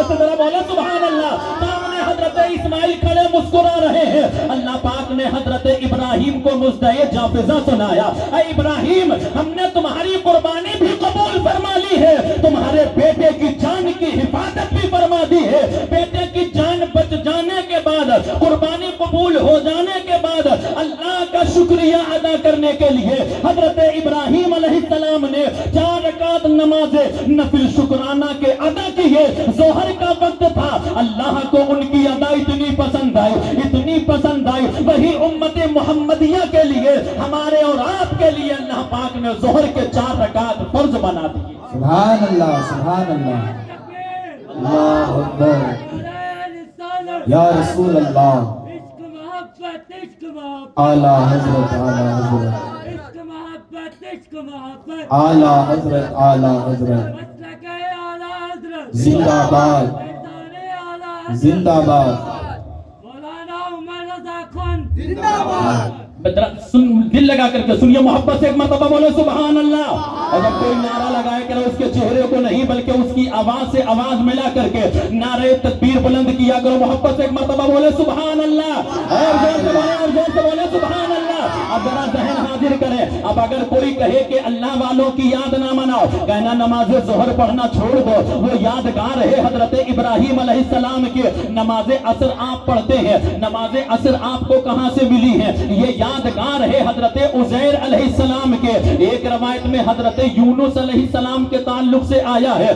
سے ذرا بولا سبحان اللہ. سامنے حضرت اسماعیل کھڑے مسکرا رہے ہیں. اللہ پاک نے حضرت ابراہیم کو مزدہ جافزہ سنایا, اے ابراہیم, ہم نے تمہاری قربانی بھی قبول فرما لی ہے, تمہارے بیٹے کی جان کی حفاظت بھی فرما دی ہے. بیٹے کی جان بچ جانے کے بعد, قربانی قبول ہو جانے کے بعد, اللہ کا شکریہ ادا کرنے کے لیے حضرت ابراہیم علیہ السلام نے 4 رکعت نماز نفل شکرانہ کے ادا کیے. ظہر کا وقت تھا, اللہ کو ان کی ادا اتنی پسند آئی, اتنی پسند آئی. وہی امت محمدیہ کے لیے, ہمارے اور آپ کے لیے اللہ پاک نے ظہر کے 4 رکعت فرض بنا دیے. سبحان اللہ, سبحان اللہ, اللہ اکبر, یا رسول اللہ, اعلی حضرت, اعلی حضرت, اعلی حضرت, اعلی حضرت, زندہ باد, زندہ باد, مولانا عمر رضا خان زندہ باد. دل لگا کر کے سنیے، محبت سے ایک مرتبہ بولے سبحان اللہ. اور جب کوئی نعرہ لگائے کہ اس کے چہرے کو نہیں بلکہ اس کی آواز سے آواز ملا کر کے نعرہ تکبیر بلند کیا کرو. محبت سے ایک مرتبہ بولے سبحان اللہ. اور زور سے بولے سبحان اللہ. اب ذرا ذہن حاضر کریں. اب اگر کوئی کہے کہ اللہ والوں کی یاد نہ مناؤ، کہنا نماز ظہر پڑھنا چھوڑ دو، وہ یادگار ہے حضرت ابراہیم علیہ السلام کی. نماز عصر آپ پڑھتے ہیں، نماز عصر آپ کو کہاں سے ملی ہے؟ یہ یادگار ہے حضرت عزیر علیہ السلام کے. ایک روایت میں حضرت یونس علیہ السلام کے تعلق سے آیا ہے،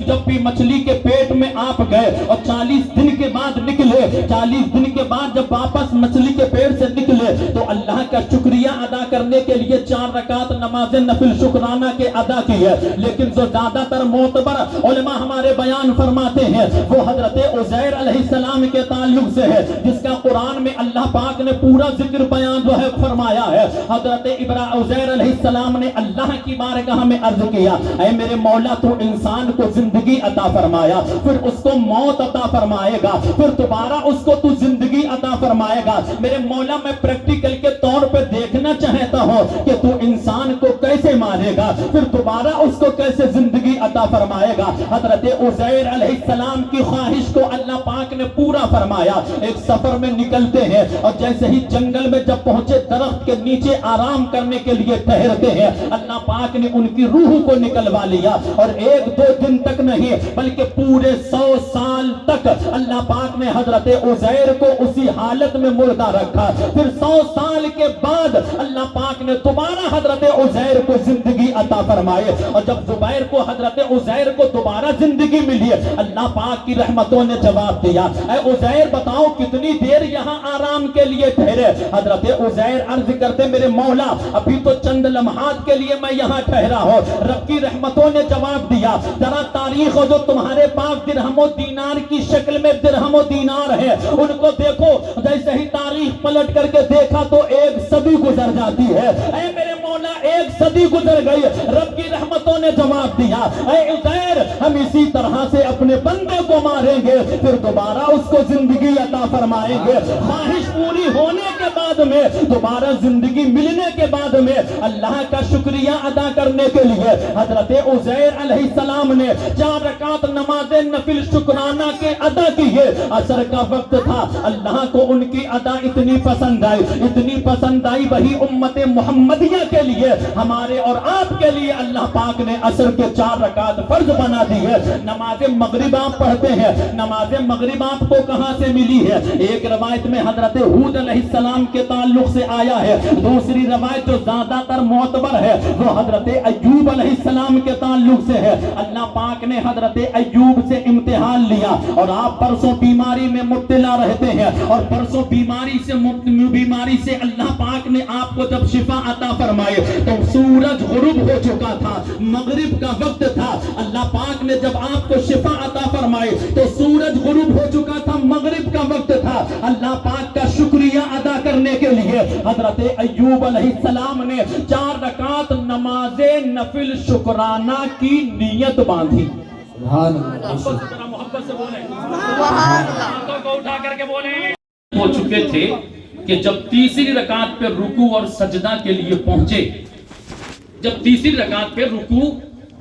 جب بھی مچھلی کے پیٹ میں آپ گئے اور 40 دن کے بعد نکلے، 40 دن کے بعد جب واپس مچھلی کے پیٹ سے نکلے تو اللہ کا شکریہ ادا کرنے کے لیے 4 رکعت نماز نفل شکرانہ کے ادا کی ہے. لیکن جو زیادہ تر معتبر علماء ہمارے بیان فرماتے ہیں وہ حضرت عزیر علیہ السلام کے تعلق سے ہے، جس کا قرآن میں اللہ پاک نے پورا ذکر بیان جو ہے فرمایا ہے. حضرت عزیر علیہ السلام نے اللہ کی بارگاہ میں عرض کیا، اے میرے مولا تو انسان کو زندگی عطا فرمایا، پھر اس کو موت عطا فرمائے گا، پھر دوبارہ اس کو تو زندگی عطا فرمائے گا. میرے مولا میں پریکٹیکل کے طور پہ دیکھنا چاہتا ہوں کہ تو انسان کو کیسے مارے گا، پھر دوبارہ اس کو کیسے زندگی عطا فرمائے گا. حضرت عزیر علیہ السلام کی خواہش کو اللہ پاک نے پورا فرمایا. ایک سفر میں نکلتے ہیں اور جیسے ہی جنگل میں جب پہنچے درخت کے نیچے آرام کرنے کے لیے ٹھہرتے ہیں، اللہ پاک نے ان کی روح کو نکلوا لیا. اور 1-2 دن تک نہیں بلکہ پورے 100 سال تک اللہ پاک نے حضرت عزیر کو اسی حالت میں مردہ رکھا. پھر 100 سال کے بعد اللہ پاک نے دوبارہ حضرت عزیر کو زندگی عطا فرمائے. اور جب زبیر کو حضرت عزیر کو دوبارہ زندگی ملی، اللہ پاک کی رحمتوں نے جواب دیا، اے عزیر بتاؤ کتنی دیر یہاں آرام کے لیے ٹھہرے؟ حضرت عزیر عرض کرتے، میرے مولا ابھی تو چند لمحات کے لیے میں یہاں ٹھہرا ہوں. رب کی رحمتوں نے جواب دیا، ذرا تاریخ ہو جو تمہارے پاس درہم و دینار کی شکل میں درہم و دینار ہے ان کو دیکھو. جیسے ہی تاریخ پلٹ کر کے دیکھا تو 1 صدی گزر جاتی ہے. اے میرے مولا 1 صدی گزر گئی. رب کی رحمتوں نے جواب دیا، اے عزیر ہم اسی طرح سے اپنے بندے کو ماریں گے، پھر دوبارہ اس کو زندگی عطا فرمائیں گے. خواہش پوری ہونے کے بعد میں، دوبارہ زندگی ملنے کے بعد میں اللہ کا شکریہ ادا کرنے کے لیے حضرت عزیر علیہ السلام نے 4 رکعت نماز نفل شکرانہ کے ادا کیے. عصر کا وقت تھا، اللہ کو ان کی ادا اتنی پسند آئی، اتنی پسند آئی وہی امت محمدیہ کے لیے، ہمارے اور آپ کے لیے اللہ پاک نے عصر کے 4 رکعت فرض بنا دی ہے. نماز مغرب آپ پڑھتے ہیں، نماز مغرب آپ کو کہاں سے ملی ہے؟ ایک روایت میں حضرت ہود علیہ السلام کے تعلق سے آیا ہے، دوسری روایت جو زیادہ تر معتبر ہے وہ حضرت ایوب علیہ السلام کے تعلق سے ہے. اللہ پاک نے حضرت ایوب سے امتحان لیا اور آپ برسوں بیماری میں مبتلا رہتے ہیں، اور برسوں بیماری سے اللہ پاک نے آپ کو جب شفا عطا فرمائے تو سورج غروب ہو چکا تھا، مغرب کا وقت تھا. اللہ پاک نے جب آپ کو شفا عطا فرمائے تو سورج غروب ہو چکا تھا، مغرب کا وقت تھا. اللہ پاک کا شکریہ ادا کرنے کے لیے حضرت ایوب علیہ السلام نے 4 رکعت نماز نفل شکرانہ کی نیت باندھی. سبحان اللہ. محبت سے بولیں ہاتھوں کو اٹھا کر کے بولیں. ہو چکے تھے کہ جب تیسری رکعت پہ رکوع اور سجدہ کے لیے پہنچے، جب تیسری رکعت پہ رکوع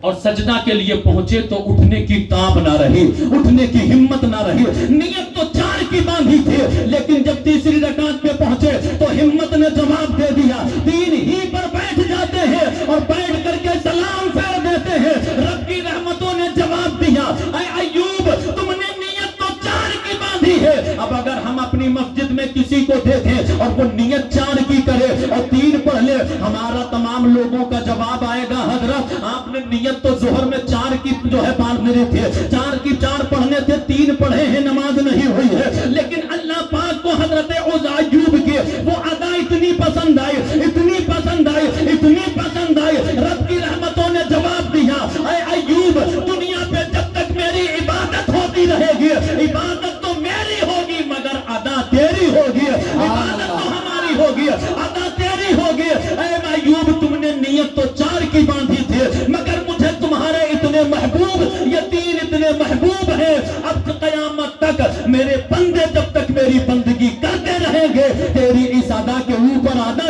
اور سجدہ کے لیے پہنچے تو اٹھنے کی تاب نہ رہی، اٹھنے کی ہمت نہ رہی. نیت تو 4 کی باندھی تھی لیکن جب تیسری رکعت پہ پہنچے تو ہمت نے جواب دے دیا. 3 ہی پر بیٹھ جاتے ہیں اور بیٹھ کر کے سلام پھیر دیتے ہیں. رب کی رحمتوں نے جواب دیا، اے ایوب تم نے نیت تو 4 کی باندھی ہے. اب اگر ہم اپنی مسجد میں کسی کو دیکھیں اور وہ نیت 4 کی کرے اور 3 پڑھ لے، ہمارا تمام لوگوں کا جواب آئے گا، حضرت آپ نے نیت تو ظہر میں 4 کی جو ہے باندھنے تھے، 4 کی 4 پڑھنے تھے، 3 پڑھے ہیں، نماز نہیں ہوئی ہے. لیکن اللہ پاک کو حضرت ایوب کی وہ ادا اتنی پسند آئی، اتنی پسند آئی، اتنی پسند آئی. رب کی رحمتوں نے جواب دیا، اے ایوب دنیا پہ جب تک میری عبادت ہوتی رہے گی، عبادت تو میری ہوگی مگر ادا تیری ہوگی. عبادت تو ہماری ہوگی، ادا تیری ہوگی. اے ایوب تم نے نیت تو 4 کی باندھی تھی مگر مجھے تمہارے اتنے محبوب، یہ 3 اتنے محبوب ہیں. اب قیامت تک میرے بندے جب تک میری بندگی کرتے رہیں گے تیری اس ادا کے اوپر ادا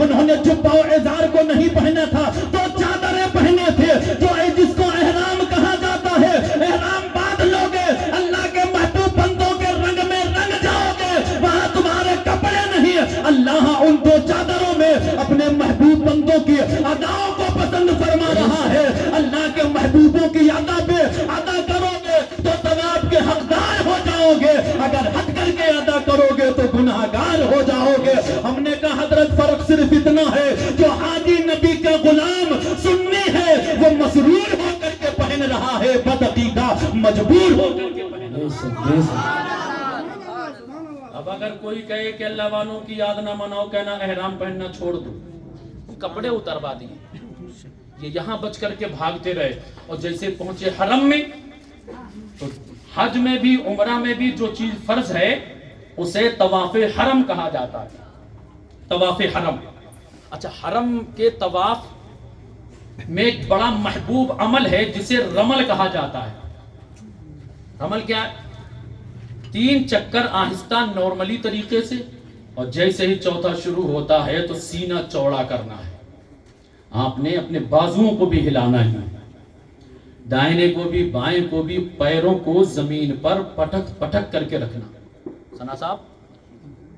انہوں نے جبہ و ازار کو نہیں پہنا تھا تو چادریں پہنے تھے. جو جس کو احرام کہا جاتا ہے, احرام باندھ لو گے, اللہ کے محبوب بندوں کے رنگ میں رنگ جاؤ گے, وہاں تمہارے کپڑے نہیں. اللہ ان دو چادروں میں اپنے محبوب بندوں کی اداؤں کو پسند فرما رہا ہے. اللہ کے محبوبوں کی ادا پہ ادا کرو گے تو ثواب کے حقدار ہو جاؤ گے, اگر ہٹ کر کے ادا کرو گے تو گناہگار ہو جاؤ گے. ہم نے کہا حضرت فرق صرف اتنا ہے, جو حاجی نبی کا غلام سنی ہے وہ مسرور ہو کر کے پہن رہا ہے, بدعقیدہ مجبور ہو کر کے پہن رہا ہے. اب اگر کوئی کہے کہ اللہ والوں کی یاد نہ مناؤ, کہنا احرام پہننا چھوڑ دو, کپڑے اتروا دیے, یہ یہاں بچ کر کے بھاگتے رہے, اور جیسے پہنچے حرم میں تو حج میں بھی عمرہ میں بھی جو چیز فرض ہے اسے طواف حرم کہا جاتا ہے. طواف حرم, اچھا حرم کے طواف میں ایک بڑا محبوب عمل ہے جسے رمل کہا جاتا ہے. رمل کیا ہے؟ 3 چکر آہستہ نارملی طریقے سے, اور جیسے ہی چوتھا شروع ہوتا ہے تو سینہ چوڑا کرنا ہے. آپ نے اپنے بازوؤں کو بھی ہلانا ہے, دائنے کو بھی بائیں کو بھی, پیروں کو زمین پر پٹک پٹک کر کے رکھنا. سنا صاحب,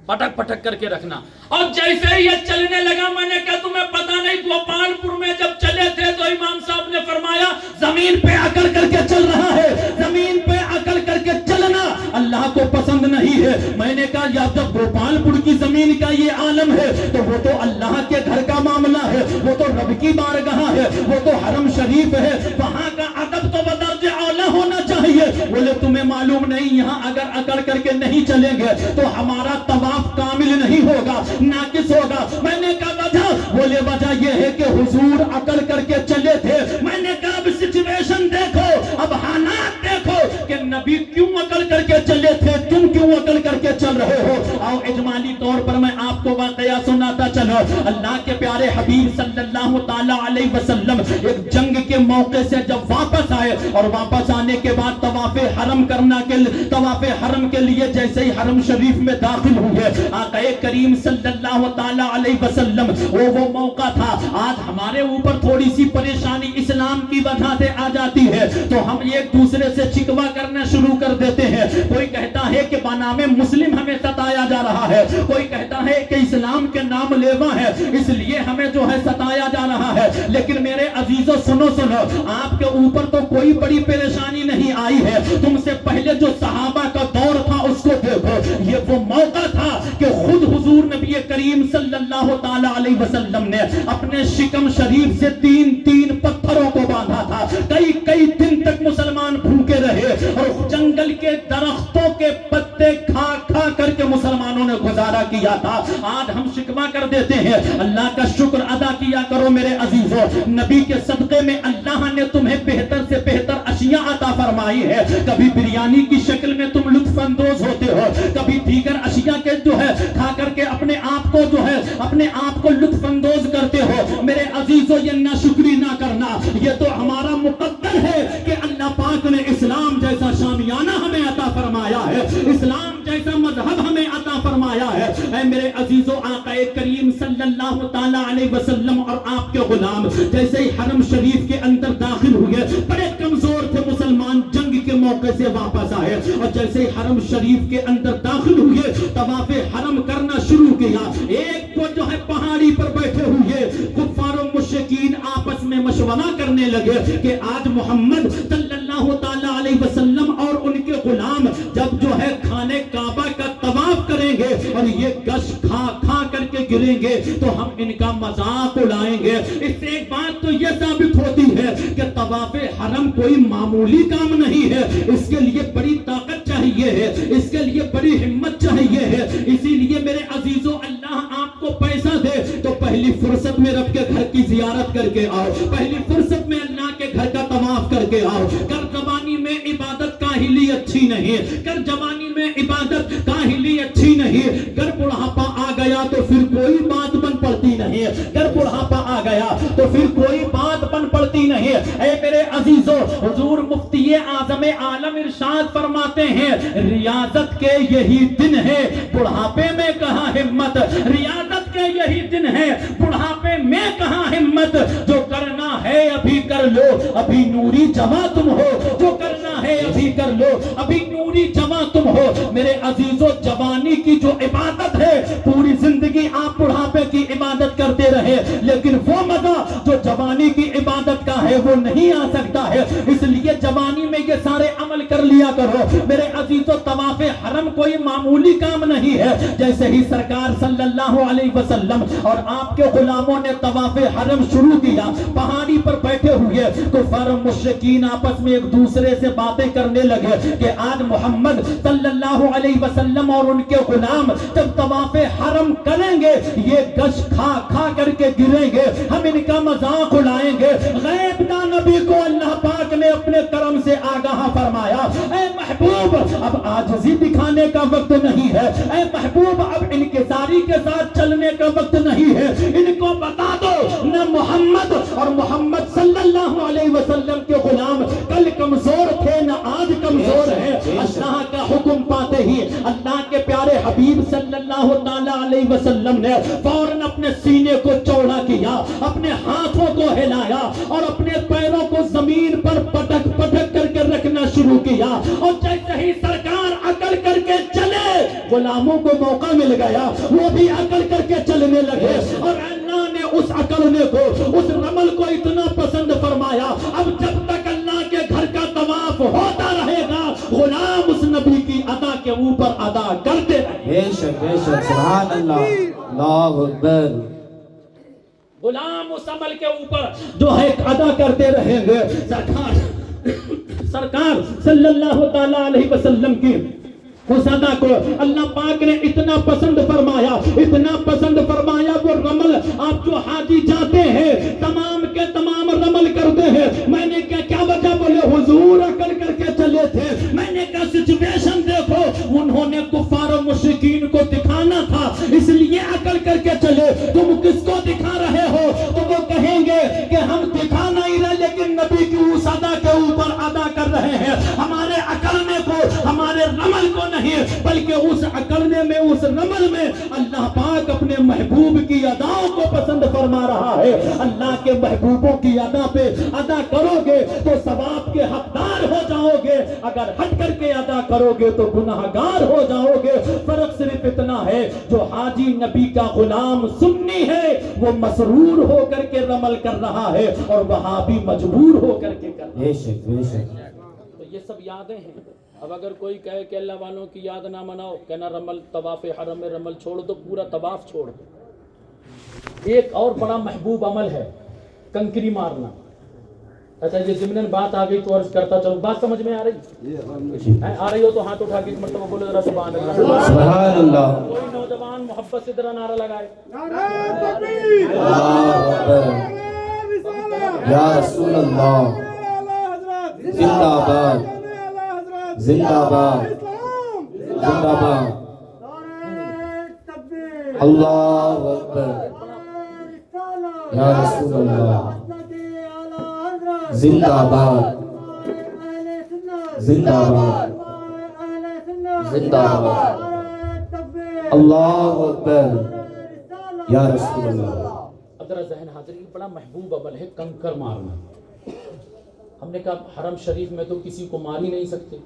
پٹک پٹک کر کے رکھنا. اور جیسے ہی یہ چلنے لگا, میں نے کہا تمہیں پتا نہیں گوپال پور میں جب چلے تھے تو امام صاحب نے فرمایا زمین پہ اکڑ کر کے چل رہا ہے, زمین پہ اکڑ کر کے چلنا اللہ کو پسند نہیں ہے. میں نے کہا یا جب گوپال پور کی زمین کا یہ عالم ہے تو وہ تو اللہ کے گھر کا معاملہ ہے, وہ تو رب کی بارگاہ ہے, وہ تو حرم شریف ہے, وہاں کا ادب تو بدرجہ اعلیٰ ہونا چاہیے. بولے تمہیں معلوم نہیں یہاں اگر اکڑ کر کے نہیں چلیں گے تو ہمارا طواف کامل نہیں ہوگا, ناقص ہوگا. میں نے کہا وجہ, بولے وجہ یہ ہے کہ حضور اکڑ کر کے چلے تھے. میں نے کہا اب سچویشن دیکھو, اب حالات دیکھو کہ نبی کیوں اکڑ کر کے چلے تھے, تم کیوں اکڑ کر کے چل رہے ہو. آؤ اجمالی طور پر میں آپ کو واقعہ سناتا چلو. اللہ کے پیارے حبیب صلی اللہ تعالی علیہ وسلم ایک جنگ کے موقع سے جب واپس آئے, اور واپس آنے کے بعد طواف حرم طواف حرم کے لیے جیسے ہی حرم شریف میں داخل ہوئے, آقا کریم صلی اللہ تعالی علیہ وسلم وہ موقع تھا. آج ہمارے اوپر تھوڑی سی پریشانی اسلام کی وجہ سے آ جاتی ہے تو ہم ایک دوسرے سے شکوہ کرنا شروع کر دیتے ہیں. کوئی کہتا ہے کہ بنام مسلم ہمیں ستایا جا رہا ہے, کوئی کہتا ہے کہ اسلام کے نام لیوا ہے اس لیے ہمیں جو ہے ستایا جا رہا ہے. لیکن میرے عزیزو سنو, آپ کے اوپر تو کوئی بڑی پریشانی نہیں آئی ہے. تم سے پہلے جو صحابہ کا دور تھا اس کو دیکھو, یہ وہ موقع تھا کہ خود حضور نبی کریم صلی اللہ تعالی علیہ وسلم نے اپنے شکم شریف سے 3 پتھروں کو باندھا تھا. کئی دن تک مسلمان بھوکے رہے اور جنگل کے درختوں کے پتے کھا کر کے مسلمانوں نے گزارا کیا تھا. آج ہم شکوہ کر دیتے ہیں, اللہ کا شکر ادا کیا کرو میرے عزیزو. نبی کے صدقے میں اللہ نے تمہیں بہتر سے بہتر اشیاء عطا فرمائی ہے. کبھی بریانی کی شکل میں تم لطف اندوز ہوتے ہو, کبھی دیگر اشیاء کے جو ہے کھا کر کے اپنے آپ کو لطف اندوز کرتے ہو. میرے عزیزو یہ ناشکری نہ کرنا, یہ تو ہمارا مقدر ہے کہ اللہ پاک نے اسلام جیسا شامیانہ ہمیں عطا فرمایا ہے, اسلام جیسا مذہب ہمیں عطا فرمایا ہے. اے میرے عزیزو, آقا کریم صلی اللہ تعالی علیہ وسلم اور آپ کے غلام جیسے ہی حرم شریف کے اندر داخل ہوئے, بڑے کمزور تھے مسلمان, جنگ کے موقع سے واپس آئے, اور جیسے ہی حرم شریف کے اندر داخل ہوئے طواف حرم کرنا شروع کیا. ایک کو جو ہے پہاڑی پر بیٹھے ہوئے کفار و مشرکین آپس میں مشورہ کرنے لگے کہ آج محمد صلی اللہ تعالی علیہ وسلم اور ان کے غلام جب جو ہے خانے کعبہ کا طواف کریں گے اور یہ گش کھا کر کے گریں گے تو ہم ان کا مذاق اڑائیں گے. اس سے ایک بات تو یہ ثابت ہوتی ہے کہ طواف حرم کوئی معمولی کام نہیں ہے, اس کے لیے بڑی طاقت چاہیے ہے, اس کے لیے بڑی ہمت چاہیے ہے. اسی لیے میرے عزیزو, اللہ آپ کو پیسہ دے تو پہلی فرصت میں رب کے گھر کی زیارت کر کے آؤ, پہلی فرصت میں اللہ کے گھر کا طواف کر کے آؤ. کر جوانی میں عبادت کاہلی اچھی نہیں, کر جوانی میں عبادت کاہلی اچھی نہیں. گر بڑھاپا آ گیا تو پھر کوئی بات بن پڑتی نہیں, گر بڑھاپا آ گیا تو پھر کوئی بات بن پڑتی نہیں. اے میرے عزیزو, حضور مفتی اعظم عالم ارشاد فرماتے ہیں ریاضت کے یہی دن ہے, بڑھاپے میں کہاں ہمت, ریاضت کے میں یہی دن ہے، بڑھاپے میں کہاں ہمت، جو کرنا ہے ابھی کر لو، ابھی نوری جواں تم ہو، جو کرنا ہے ابھی کر لو، ابھی نوری جواں تم ہو۔ میرے عزیزو، جوانی کی جو عبادت ہے، پوری زندگی آپ بڑھاپے کی عبادت کرتے رہے، لیکن وہ مزہ جو جوانی کی عبادت کا ہے وہ نہیں آ سکتا ہے۔ اس لیے جوانی میں یہ سارے عمل کر لیا کرو۔ میرے عزیزو، طواف حرم کوئی معمولی کام نہیں ہے۔ جیسے ہی سرکار صلی اللہ علیہ وسلم اور آپ کے غلاموں نے طواف حرم شروع کیا، پہاڑی پر بیٹھے ہوئے کفار مشرکین آپس میں ایک دوسرے سے باتیں کرنے لگے کہ آج محمد صلی اللہ علیہ وسلم اور ان کے غلام جب طواف حرم کریں گے، یہ گش کھا کھا کر کے گریں گے، ہم ان کا مذاق اڑائیں گے۔ غیب کا نبی کو اللہ پاک نے اپنے کرم سے آگاہ فرمایا، اے محبوب، اب عاجزی دکھانے کا وقت نہیں ہے، اے محبوب، اب انکساری کے ساتھ چلنے کا وقت نہیں ہے۔ ان کو بتا دو، نہ محمد اور محمد صلی اللہ علیہ وسلم کے غلام کل کمزور تھے، نہ آج کمزور ہیں۔ اللہ کا حکم پاتے ہی اللہ کے پیارے حبیب صلی اللہ تعالیٰ علیہ وسلم نے فوراً اپنے سینے کو چوڑا کیا، اپنے ہاتھوں کو ہلایا اور اپنے پیروں کو زمین پر پٹک پٹک کر کے رکھنا شروع کیا، اور جیسے ہی سرکار عقل کر کے چلے، غلاموں کو موقع مل گیا، وہ بھی عقل کر کے چلنے لگے، اور اللہ نے اس عقلنے کو، اس رمل کو اتنا پسند فرمایا، اب جب تک اللہ کے گھر کا طواف ہوتا رہے گا، غلام اس نبی کی ادا کے اوپر ادا کرتے رہے۔ بے شک بے شک، سبحان اللہ، اللہ اکبر۔ غلام اس عمل کے اوپر جو ہے ادا کرتے رہیں گے۔ سرکار صلی اللہ تعالیٰ علیہ وسلم کی اس ادا کو اللہ پاک نے اتنا پسند فرمایا، اتنا پسند فرمایا، وہ رمل آپ جو حاجی جاتے ہیں تمام کے تمام رمل کرتے ہیں۔ میں نے کہا کیا وجہ؟ بولے حضور عقل کر کے چلے تھے۔ میں نے کہا سچویشن دیکھو، انہوں نے کفار و مشرکین کو دکھانا تھا، اس لیے عقل کر کے چلے۔ تم کس کو دکھا رہے ہو؟ تو وہ کہیں گے کہ ہم دکھا نہیں رہے، لیکن نبی کی اس ادا کے اوپر ادا کر رہے ہیں، ہمارے عقلنے کو، ہمارے رمل کو نہیں، بلکہ اس عقلنے میں، اس رمل میں اللہ پاک اپنے محبوب کی اداؤں کو پسند فرما رہا ہے۔ اللہ کے محبوبوں کی ادا پہ ادا کرو گے تو ثواب کے حقدار ہو جاؤ گے، اگر ہٹ کر کے ادا کرو گے تو گناہگار ہو جاؤ گے۔ فرق صرف اتنا ہے، جو حاجی نبی کا غلام سنی ہے وہ مسرور ہو کر کے رمل کر رہا ہے، اور وہابی مجبور ہو کر کے کر رہا ہے۔ بے شک بے شک۔ تو یہ سب یادیں ہیں۔ اب اگر کوئی کہے کہ اللہ والوں کی یاد نہ مناؤ، کہنا رمل طواف حرم میں رمل چھوڑ دو، پورا طواف چھوڑ دو۔ ایک اور بڑا محبوب عمل ہے کنکری مارنا۔ اچھا یہ ضمناً بات آ گئی تو عرض کرتا چلو، بات سمجھ میں آ رہی؟ آ رہی ہو تو ہاتھ اٹھا کے ایک مرتبہ بولو ذرا سبحان اللہ۔ سبحان اللہ۔ کوئی نوجوان محبت سے ذرا نعرہ لگائے۔ اللہ اکبر، یا رسول اللہ، زندہ باد، زندہ باد، زندہ باد، اللہ اکبر، یا رسول اللہ، زندہ باد، زندہ باد، زندہ باد، اللہ اکبر، یا رسول اللہ۔ اب ذرا ذہن حاضر، یہ بڑا محبوب عمل ہے کنکر مارنا۔ ہم نے کہا حرم شریف میں تو کسی کو مار ہی نہیں سکتے،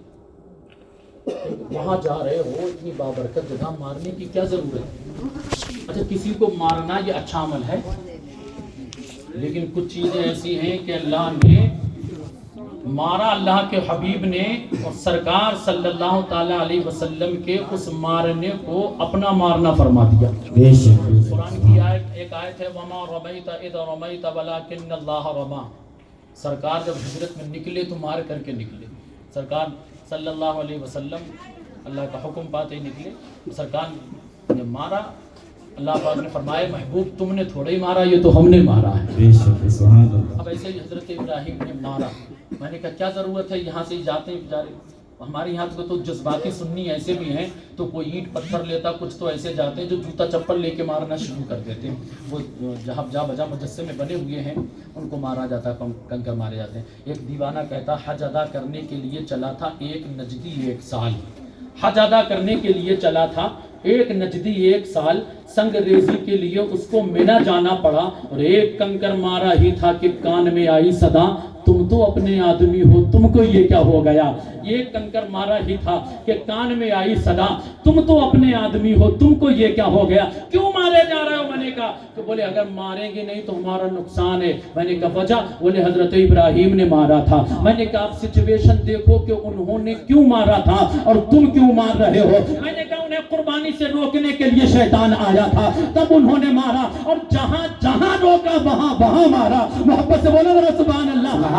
وہاں جا رہے ہو، اتنی بابرکت جگہ، مارنے کی کیا ضرورت ہے؟ اچھا کسی کو مارنا یہ اچھا عمل ہے، لیکن کچھ چیزیں ایسی ہیں کہ اللہ نے مارا، اللہ کے حبیب نے اور سرکار صلی اللہ تعالیٰ علیہ وسلم کے اس مارنے کو اپنا مارنا فرما دیا۔ بے شک بے شک۔ قرآن کی ایک آیت ہے وَمَا رَمَيْتَ إِذْ رَمَيْتَ وَلَكِنَّ اللَّهَ رَمَى۔ سرکار جب ہجرت میں نکلے تو مار کر کے نکلے، سرکار صلی اللہ علیہ وسلم اللہ کا حکم پاتے ہی نکلے، سرکار نے مارا، اللہ پاک نے فرمایا محبوب تم نے تھوڑا ہی مارا، یہ تو ہم نے مارا ہے۔ بے شک، سبحان اللہ۔ اب ایسے ہی حضرت ابراہیم نے مارا، میں نے کہا کیا ضرورت ہے، یہاں سے ہی جاتے ہیں بیچارے، ہمارے یہاں تو جذباتی سنی ایسے بھی ہیں، تو کوئی اینٹ پتھر لیتا، کچھ تو ایسے جاتے ہیں جو جوتا چپل لے کے مارنا شروع کر دیتے ہیں، وہ جہاں جا بجا مجسمے بنے ہوئے ہیں ان کو مارا جاتا ہے، کنکر مارے جاتے ہیں۔ ایک دیوانہ کہتا حج ادا کرنے کے لیے چلا تھا ایک نجدی 1 سال، حج ادا کرنے کے لیے چلا تھا ایک نجدی 1 سال سنگریزی کے لیے اس کو مینا جانا پڑا اور ایک کنکر مارا ہی تھا کہ کان میں آئی صدا تم تو اپنے آدمی ہو تم کو یہ کیا ہو گیا. یہ کنکر مارا ہی تھا کہ کان میں آئی صدا تم تو اپنے آدمی ہو تم کو یہ کیا ہو گیا. کیوں مارے جا رہے ہو؟ میں نے کہا کہ بولے اگر ماریں گے نہیں تو ہمارا نقصان ہے. میں نے کہا وجہ؟ بولے حضرت ابراہیم نے مارا تھا. میں نے کہا آپ سچویشن دیکھو کہ انہوں نے کیوں مارا تھا اور تم کیوں مار رہے ہو. میں نے کہا انہیں قربانی سے روکنے کے لیے شیطان آیا تھا تب انہوں نے مارا اور جہاں جہاں روکا وہاں وہاں مارا. محبت سے بولو ذرا سبحان اللہ.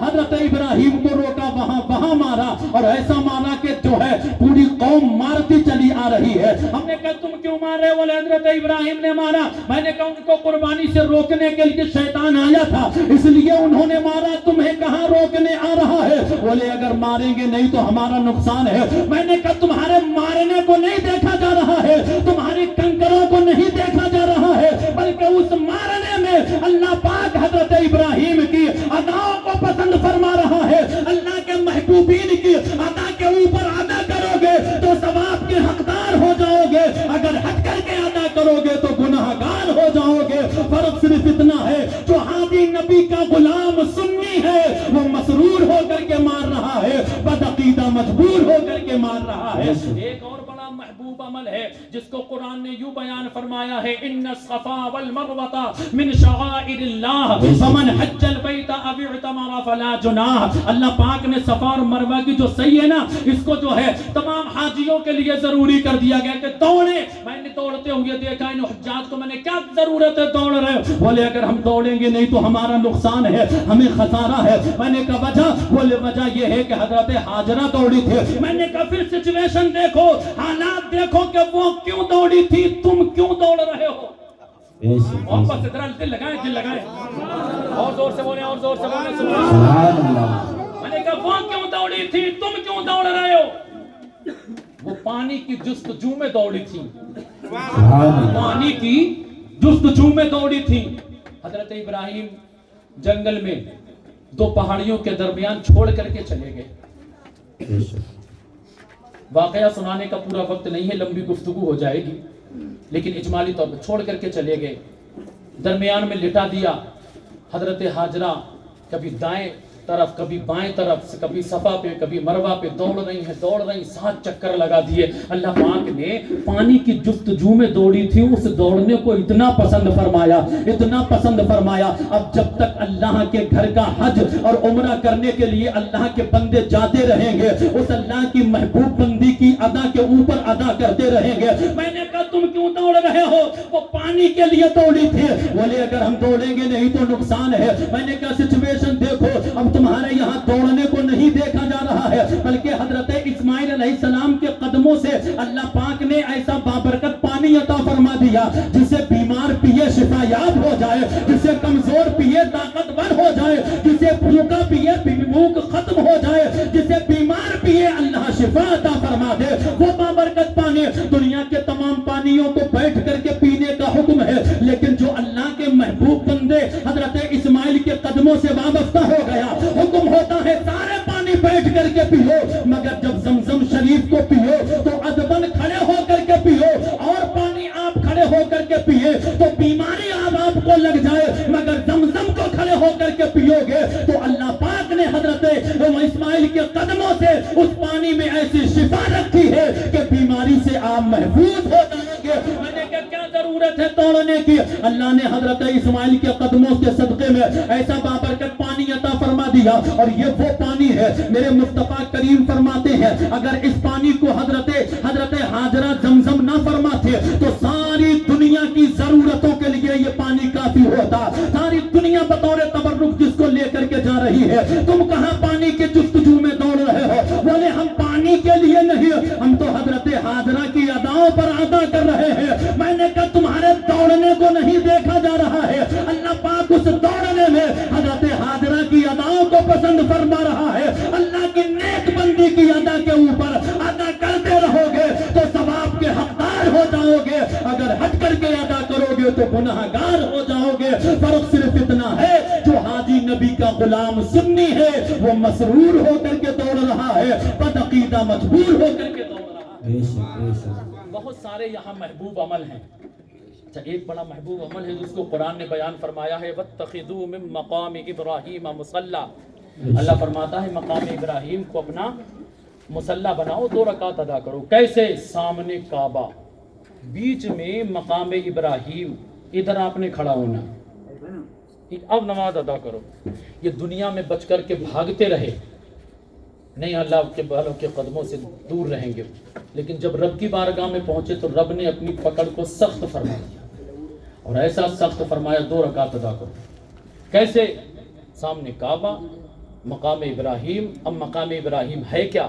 حضرت ابراہیم کو روکا وہاں وہاں مارا اور ایسا مارا کہ جو ہے پوری قوم مارتی چلی آ رہی ہے. ہم نے کہا تم کیوں مار رہے ہو؟ بولے حضرت ابراہیم نے مارا. میں نے کہا ان کو قربانی سے روکنے کے لیے شیطان آیا تھا اس لیے انہوں نے مارا. تمہیں کہاں روکنے آ رہا ہے؟ بولے اگر ماریں گے نہیں تو ہمارا نقصان ہے. میں نے کہا تمہارے مارنے کو نہیں دیکھا جا رہا ہے تمہاری کنکروں کو نہیں دیکھا جا رہا ہے بلکہ اس مارنے میں اللہ پاک حضرت ابراہیم کی اداؤں کو پسند فرما رہا ہے. اللہ کے محبوبین کی ادا کے اوپر ادا کرو گے تو ثواب کے حقدار ہو جاؤ گے. اگر ہٹ کر کے ادا کرو گے تو گناہگار ہو جاؤ گے. فرق صرف اتنا ہے جو ہادی نبی کا غلام سنی ہے وہ مسرور ہو کر کے مار رہا ہے بدعقیدہ مجبور ہو کر کے مار رہا ہے. ایک اور بڑا محبوب عمل ہے جس کو قرآن نے یوں بیان فرمایا ہے ان الصفا والمروہ من شعائر اللہ فمن حج البیت او اعتمر فلا جناح. اللہ پاک نے صفا اور مروہ کی جو صحیح ہے نا اس کو جو ہے تمام حاجیوں کے لیے ضروری کر دیا گیا کہ دوڑیں. میں نے دوڑتے ہوئے دیکھا ان حجاج کو. میں نے کیا ضرورت ہے دوڑ رہے؟ بولے اگر ہم دوڑیں گے نہیں تو ہمارا نقصان ہے ہمیں خسارہ ہے. میں نے کہا وجہ؟ بولے وجہ یہ ہے کہ حضرت ہاجرہ دوڑی تھی. میں نے کہا پھر سچویشن دیکھو حالات دیکھو کہ وہ کیوں دوڑی تھی تم کیوں دوڑ رہے ہو. محبت سے ذرا دل لگائیں دل لگائیں اور زور سے بولیں اور زور سے بولیں سبحان اللہ. میں نے کہا وہ کیوں دوڑی تھی تم کیوں دوڑ رہے ہو؟ وہ پانی کی جستجو میں دوڑی تھی. پانی کی جستجو میں دوڑی تھی. حضرت ابراہیم جنگل میں 2 پہاڑیوں کے درمیان چھوڑ کر کے چلے گئے. واقعہ سنانے کا پورا وقت نہیں ہے لمبی گفتگو ہو جائے گی لیکن اجمالی طور پر چھوڑ کر کے چلے گئے. درمیان میں لٹا دیا. حضرت ہاجرہ کبھی دائیں طرف کبھی بائیں طرف سے کبھی صفا پہ کبھی مروہ پہ دوڑ رہی ہیں 7 چکر لگا دیے. اللہ پاک نے پانی کی جستجو میں دوڑی تھی اس دوڑنے کو اتنا پسند فرمایا اتنا پسند فرمایا. اب جب تک اللہ کے گھر کا حج اور عمرہ کرنے کے لیے اللہ کے بندے جاتے رہیں گے اس اللہ کی محبوب بندی کی ادا کے اوپر ادا کرتے رہیں گے. میں نے کہا تم کیوں دوڑ رہے ہو؟ وہ پانی کے لیے دوڑی تھی. بولے اگر ہم دوڑیں گے نہیں تو نقصان ہے. میں نے کہا سچویشن دیکھو اب تمہارے یہاں دوڑنے کو نہیں دیکھا جا رہا ہے بلکہ حضرت اسماعیل علیہ السلام کے قدموں سے اللہ پاک نے ایسا بابرکت پانی عطا فرما دیا جسے بیمار پیے شفا یاب ہو جائے جسے کمزور پیے طاقتور ہو جائے جسے بھوکا پیے بھوک ختم ہو جائے جسے بیمار پیے اللہ شفا عطا فرما دے. وہ بابرکت پانی دنیا کے تمام پانیوں کو بیٹھ کر کے پینے کا حکم ہے لیکن جو اللہ کے محبوب بندے حضرت اسماعیل کے قدموں سے وابستہ ہو گیا حکم ہوتا ہے سارے پانی بیٹھ کر کے پیو مگر جب زمزم شریف کو پیو تو ادبن کھڑے ہو کر کے پیو اور پانی آپ کھڑے ہو کر کے پیے تو بیماری آپ کو لگ جائے مگر زمزم کو کھڑے ہو کر کے پیو گے تو اللہ پاک نے حضرت اسماعیل کے قدموں سے اس پانی میں ایسی شفا رکھی ہے کہ بیماری سے آپ محفوظ ہو جائیں گے. میں نے کہا کیا ضرورت ہے توڑنے کی؟ اللہ نے حضرت اسماعیل کے قدموں کے صدقے میں ایسا بابرکت پانی عطا فرما دیا اور یہ وہ پانی ہے میرے مصطفیٰ کریم فرماتے ہیں اگر اس پانی کو حضرت ہاجرہ زمزم نہ فرماتے تو ساری دنیا کی ضرورتوں کے لیے یہ پانی کافی ہوتا. ساری دنیا بطور تبرک جس کو لے کر کے جا رہی ہے تم کہاں پانی کے جستجو میں دوڑ رہے ہو؟ بولے ہم پانی کے لیے نہیں ہم تو حضرت ہاجرہ کی اداؤں پر ادا کر رہے ہیں. میں نے کہا تمہارے دوڑنے کو نہیں دیکھا جا رہا ہے. اللہ پاک اس دوڑنے میں حضرت ہاجرہ کی اداؤں کو پسند فرما رہا ہے. اللہ کی نیک بندی کی ادا کے اوپر ادا کرتے رہو گے تو ثواب کے حقدار ہو جاؤ گے. اگر ہٹ کر کے ادا کرو گے تو گناہگار ہو جاؤ گے. فرق صرف اتنا ہے جو حاجی نبی کا غلام سنی ہے وہ مسرور ہو کر کے دوڑ رہا ہے بدعقیدہ مجبور ہو کر کے دوڑ رہا ہے. بہت سارے یہاں محبوب عمل ہیں. اچھا ایک بڑا محبوب عمل ہے جس کو قرآن نے بیان فرمایا ہے وَاتَّخِذُوا مِن مَقَامِ إِبْرَاهِيمَ مُصَلَّى. اللہ فرماتا ہے مقام ابراہیم کو اپنا مصلی بناؤ, 2 رکعت ادا کرو. کیسے؟ سامنے کعبہ, بیچ میں مقام ابراہیم, ادھر آپ نے کھڑا ہونا, اب نماز ادا کرو. یہ دنیا میں بچ کر کے بھاگتے رہے نہیں, اللہ کے بالوں کے قدموں سے دور رہیں گے, لیکن جب رب کی بارگاہ میں پہنچے تو رب نے اپنی پکڑ کو سخت فرما دیا, اور ایسا سخت فرمایا 2 رکعت ادا کرو. کیسے؟ سامنے کعبہ, مقام ابراہیم. اب مقام ابراہیم ہے کیا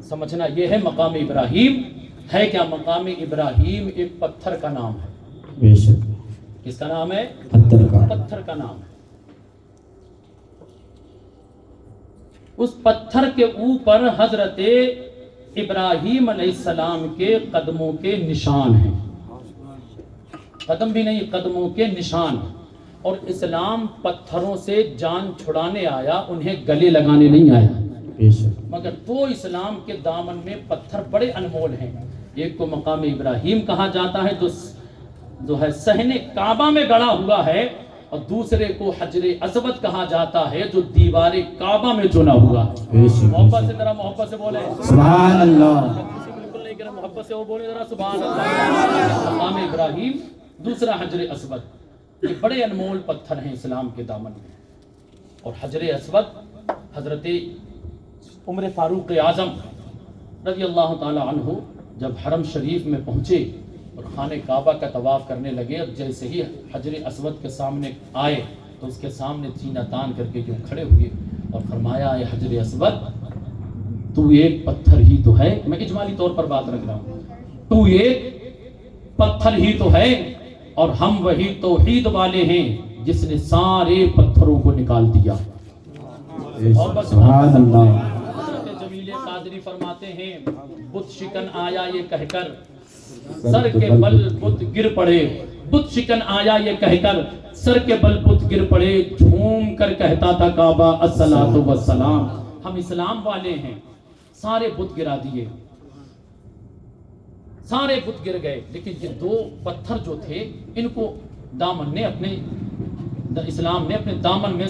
سمجھنا, یہ ہے مقام ابراہیم ہے کیا. مقام ابراہیم ایک پتھر کا نام ہے. بے شک. کس کا نام ہے؟ پتھر کا نام ہے. اس پتھر کے اوپر حضرت ابراہیم علیہ السلام کے قدموں کے نشان ہیں. قدم بھی نہیں, قدموں کے نشان. اور اسلام پتھروں سے جان چھڑانے آیا, انہیں گلے لگانے نہیں آیا. مگر تو اسلام کے دامن میں پتھر بڑے انمول ہیں. ایک کو مقام ابراہیم کہا جاتا ہے جو ہے صحن کعبہ میں گڑا ہوا ہے, اور دوسرے کو حجر اسود کہا جاتا ہے جو دیوار کعبہ میں چنا ہوا. محبت سے ذرا محبت سے بولے سبحان اللہ. بالکل نہیں کرے, محبت سے وہ بولے ذرا سبحان اللہ. مقام ابراہیم, دوسرا حجر اسود. یہ بڑے انمول پتھر ہیں اسلام کے دامن میں. اور حجر اسود حضرت عمر فاروق اعظم رضی اللہ تعالی عنہ جب حرم شریف میں پہنچے اور خانہ کعبہ کا طواف کرنے لگے, اب جیسے ہی حجر اسود کے سامنے آئے تو اس کے سامنے سینہ تان کر کے جو کھڑے ہوئے اور فرمایا اے حجر اسود, تو ایک پتھر ہی تو ہے. میں اجمالی طور پر بات رکھ رہا ہوں, تو ایک پتھر ہی تو ہے, اور ہم وہی توحید والے ہیں جس نے سارے پتھروں کو نکال دیا. سبحان اللہ. حضرت جمیل قادری فرماتے ہیں بت شکن آیا یہ کہہ کر سر کے بل بت گر پڑے. بت شکن آیا یہ کہہ کر سر کے بل بت گر پڑے, جھوم کر کہتا تھا کعبہ الصلاۃ والسلام. ہم اسلام والے ہیں, سارے بت گرا دیے, سارے بت گر گئے, لیکن یہ 2 پتھر جو تھے ان کو دامن نے اپنے اسلام نے اپنے دامن میں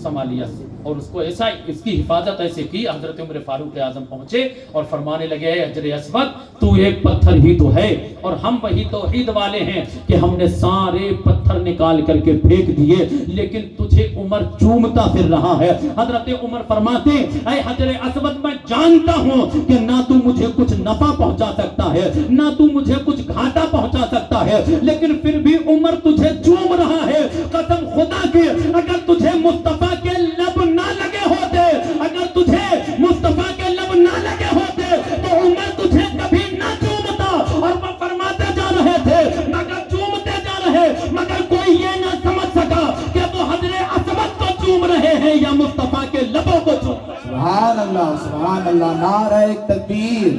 سما لیا, اور اس کو ایسا اس کی حفاظت ایسے کی. حضرت عمر فاروق اعظم پہنچے اور فرمانے لگے اے حجر اسود, تو ایک پتھر ہی تو ہے, اور ہم وہی توحید والے ہیں کہ ہم نے سارے پتھر نکال کر کے پھینک دیے, لیکن تجھے عمر چومتا پھر رہا ہے. حضرت عمر فرماتے اے حجر اسود, میں جانتا ہوں کہ نہ تو مجھے کچھ نفع پہنچا سکتا ہے, نہ تو مجھے کچھ گھاٹا پہنچا سکتا ہے, لیکن پھر بھی عمر تجھے چوم رہا ہے. قسم خدا کی, اگر تجھے مصطفیٰ کے لب نہ لگے ہوتے, اگر تجھے مصطفیٰ کے لب نہ لگے ہوتے تو عمر تجھے کبھی نہ چومتا. اور وہ فرماتے جا رہے تھے مگر چومتے جا رہے, مگر کوئی یہ نہ سمجھ سکا کہ وہ حضر اسود کو چوم رہے ہیں یا مصطفیٰ کے لبوں کو چوم رہے ہیں. سبحان اللہ, سبحان اللہ. نعرہ تکبیر,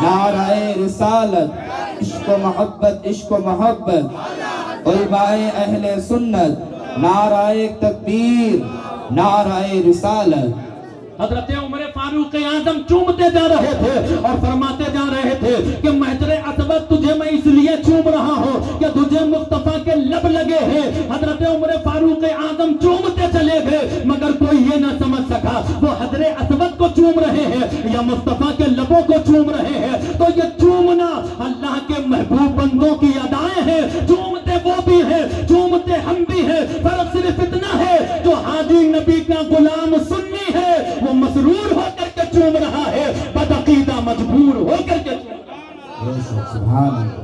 نعرہ رسالت, عشق و محبت, عشق و محبت, علماء اہل سنت, نعرہ تکبیر, نعرہ رسالت. حضرت عمر فاروق اعظم چومتے جا رہے تھے اور فرماتے جا رہے تھے کہ حجر اسود تجھے میں اس لیے چوم رہا ہوں کہ تجھے مصطفیٰ کے لب لگے ہیں. حضرت عمر فاروق اعظم چومتے چلے گئے, مگر کوئی یہ نہ سمجھ سکا وہ حجر اسود کو چوم رہے ہیں یا مصطفیٰ کے لبوں کو چوم رہے ہیں. تو یہ چومنا اللہ کے محبوب بندوں کی ادائیں ہیں. چومتے وہ بھی ہیں, چومتے ہم بھی ہیں. فرق صرف اتنا ہے جو حاجی نبی کا غلام سنی ہے وہ مسرور ہو کر کے چوم رہا ہے, بدعقیدہ مجبور ہو کر کے چوم رہا ہے. سبحان اللہ.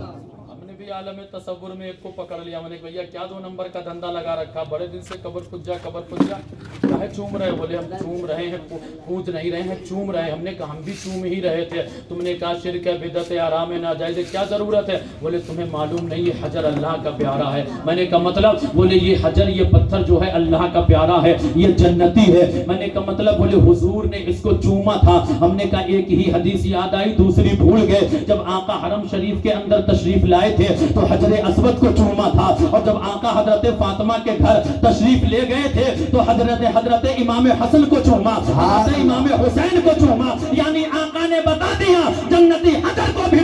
ہم نے بھی عالم تصور میں ایک کو پکڑ لیا. میں نے کہا کیا 2 نمبر کا دھندا لگا رکھا, بڑے دن سے قبر پجا کہے چوم رہے. بولے ہم چوم رہے ہیں, پوچھ نہیں رہے ہیں, چوم رہے. ہم نے کہا ہم بھی چوم ہی رہے تھے. تم نے کہا شرک ہے, بدعت ہے, حرام ہے, ناجائز ہے, کیا ضرورت ہے؟ بولے تمہیں معلوم نہیں یہ حجر اللہ کا پیارا ہے. میں نے کہا مطلب؟ بولے یہ حجر, یہ پتھر جو ہے اللہ کا پیارا ہے, یہ جنتی ہے. میں نے کہا مطلب؟ بولے حضور نے اس کو چوما تھا. ہم نے کہا ایک ہی حدیث یاد آئی, دوسری بھول گئے. جب آقا حرم شریف کے اندر تشریف لائے تھے تو حجر اسود کو چوما تھا, اور جب آقا حضرت فاطمہ کے گھر تشریف لے گئے تھے تو حضرت امام حسن کو چوما, حضرت امام حسین کو چوما. یعنی آقا نے بتا دیا جنتی حجر کو بھی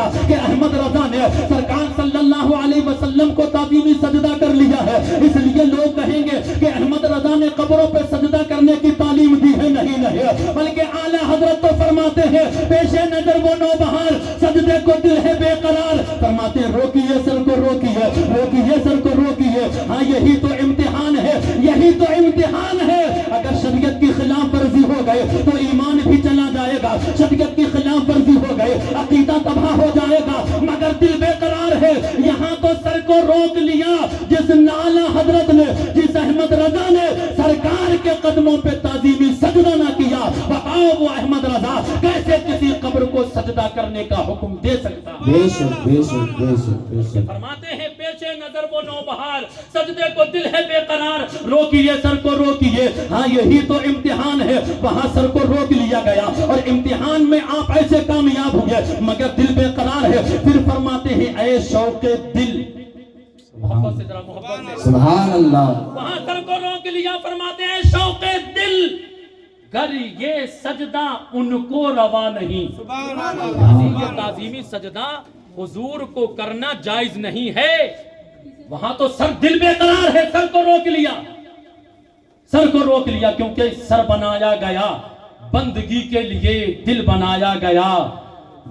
گا کہ احمد رضا نے سرکار صلی اللہ علیہ وسلم کو تعظیمی سجدہ کر لیا ہے، اس لیے لوگ کہیں گے کہ احمد رضا نے قبروں پہ سجدہ کرنے کی تعلیم دی ہے، نہیں بلکہ اعلیٰ حضرت تو فرماتے ہیں پیش نظر وہ نوبہار سجدے کو دل ہے بے قرار، فرماتے ہیں روکیے سر کو روکیے، روکیے سر کو روکیے، ہاں یہی تو امتحان ہے، یہی تو امتحان ہے، اگر شریعت کی خلاف ورزی ہو گئے تو ایمان بھی چلا جائے گا، شریعت کی خلاف ورزی ہو گئے عقیدہ تباہ ہو جائے گا، مگر دل بے قرار ہے۔ یہاں تو سر کو روک لیا، جس اعلیٰ حضرت نے، جس احمد رضا نے سرکار کے قدموں پہ تعظیمی سجدہ نہ کیا، بتاؤ وہ احمد رضا کیسے کسی قبر کو سجدہ کرنے کا حکم دے سکتا؟ بے شک بے شک بے شک بے شک۔ فرماتے ہیں پیش نظر وہ نوبہار سجدے کو دل ہے بے قرار، روکیے سر کو روکیے، ہاں یہی تو امتحان ہے، وہاں سر کو روک لیا گیا اور امتحان میں آپ ایسے کامیاب ہوئے مگر دل بے قرار ہے۔ پھر فرماتے ہیں اے شوق دل، محبت سے ذرا محبت سے، سبحان اللہ، وہاں سر کو روک لیا، فرماتے ہیں شوق دل گر یہ سجدہ ان کو روا نہیں، یہ تعظیمی سجدہ حضور کو کرنا جائز نہیں ہے۔ وہاں تو سر دل بے قرار ہے، سر کو روک لیا، سر کو روک لیا، کیونکہ سر بنایا گیا بندگی کے لیے، دل بنایا گیا،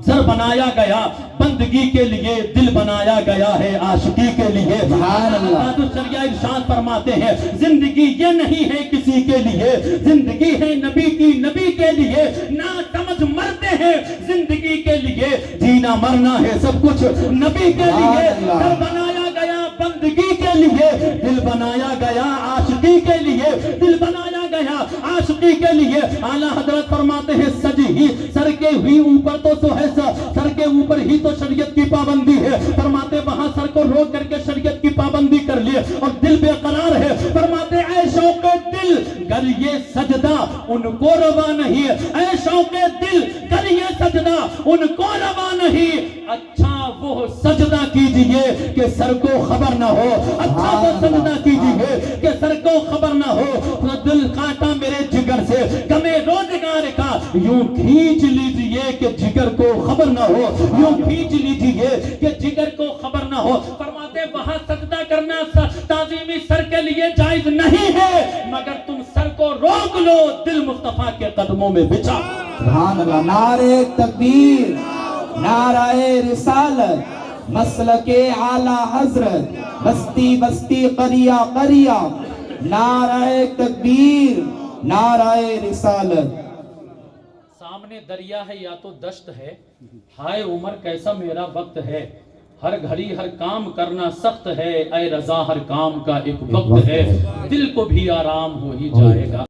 سر بنایا گیا بندگی کے لیے، دل بنایا گیا ہے عاشقی کے لیے۔ سبحان اللہ۔ تو شریعہ ارشاد فرماتے ہیں زندگی یہ نہیں ہے کسی کے لیے، زندگی ہے نبی کی، نبی کے لیے، نہ سمجھ مرتے ہیں زندگی کے لیے، جینا مرنا ہے سب کچھ نبی کے لیے، سر بنایا گیا بندگی کے لیے، دل بنایا گیا عاشقی کے لیے، دل بنایا گیا عاشقی کے لیے۔ اعلیٰ حضرت فرماتے ہیں سج ہی سر کے ہی اوپر تو سو ہے، سر کے اوپر ہی تو شریعت کی پابندی ہے، فرماتے وہاں سر کو روک کر کے شریعت کی پابندی کر لیے اور دل بے قرار ہے، فرماتے اے شوق دل گر یہ سجدہ ان کو روا نہیں، اے شوق دل گر یہ سجدہ ان کو روا نہیں، اچھا وہ سجدہ کیجئے کہ سر کو خبر نہ ہو، اچھا وہ سجدہ کیجئے کہ سر کو خبر نہ ہو، دل کاٹا میرے جگر سے غمِ روزگار کا، یوں کھینچ لیجئے کہ جگر کو خبر نہ ہو، یوں کھینچ لیجئے کہ جگر کو خبر نہ ہو۔ فرماتے وہاں سجدہ کرنا تعظیمی سر کے لیے جائز نہیں ہے، مگر تم سر کو روک لو، دل مصطفیٰ کے قدموں میں بچھا۔ سبحان اللہ۔ نعرہ تکبیر، نعرہ رسالت، مسلک اعلیٰ حضرت، بستی بستی قریہ قریہ، نعرہ تکبیر، نعرہ رسالت۔ سامنے دریا ہے یا تو دشت ہے، ہائے عمر کیسا میرا وقت ہے، ہر گھڑی ہر کام کرنا سخت ہے، اے رضا ہر کام کا ایک وقت ہے، دل کو بھی آرام ہو ہی جائے گا۔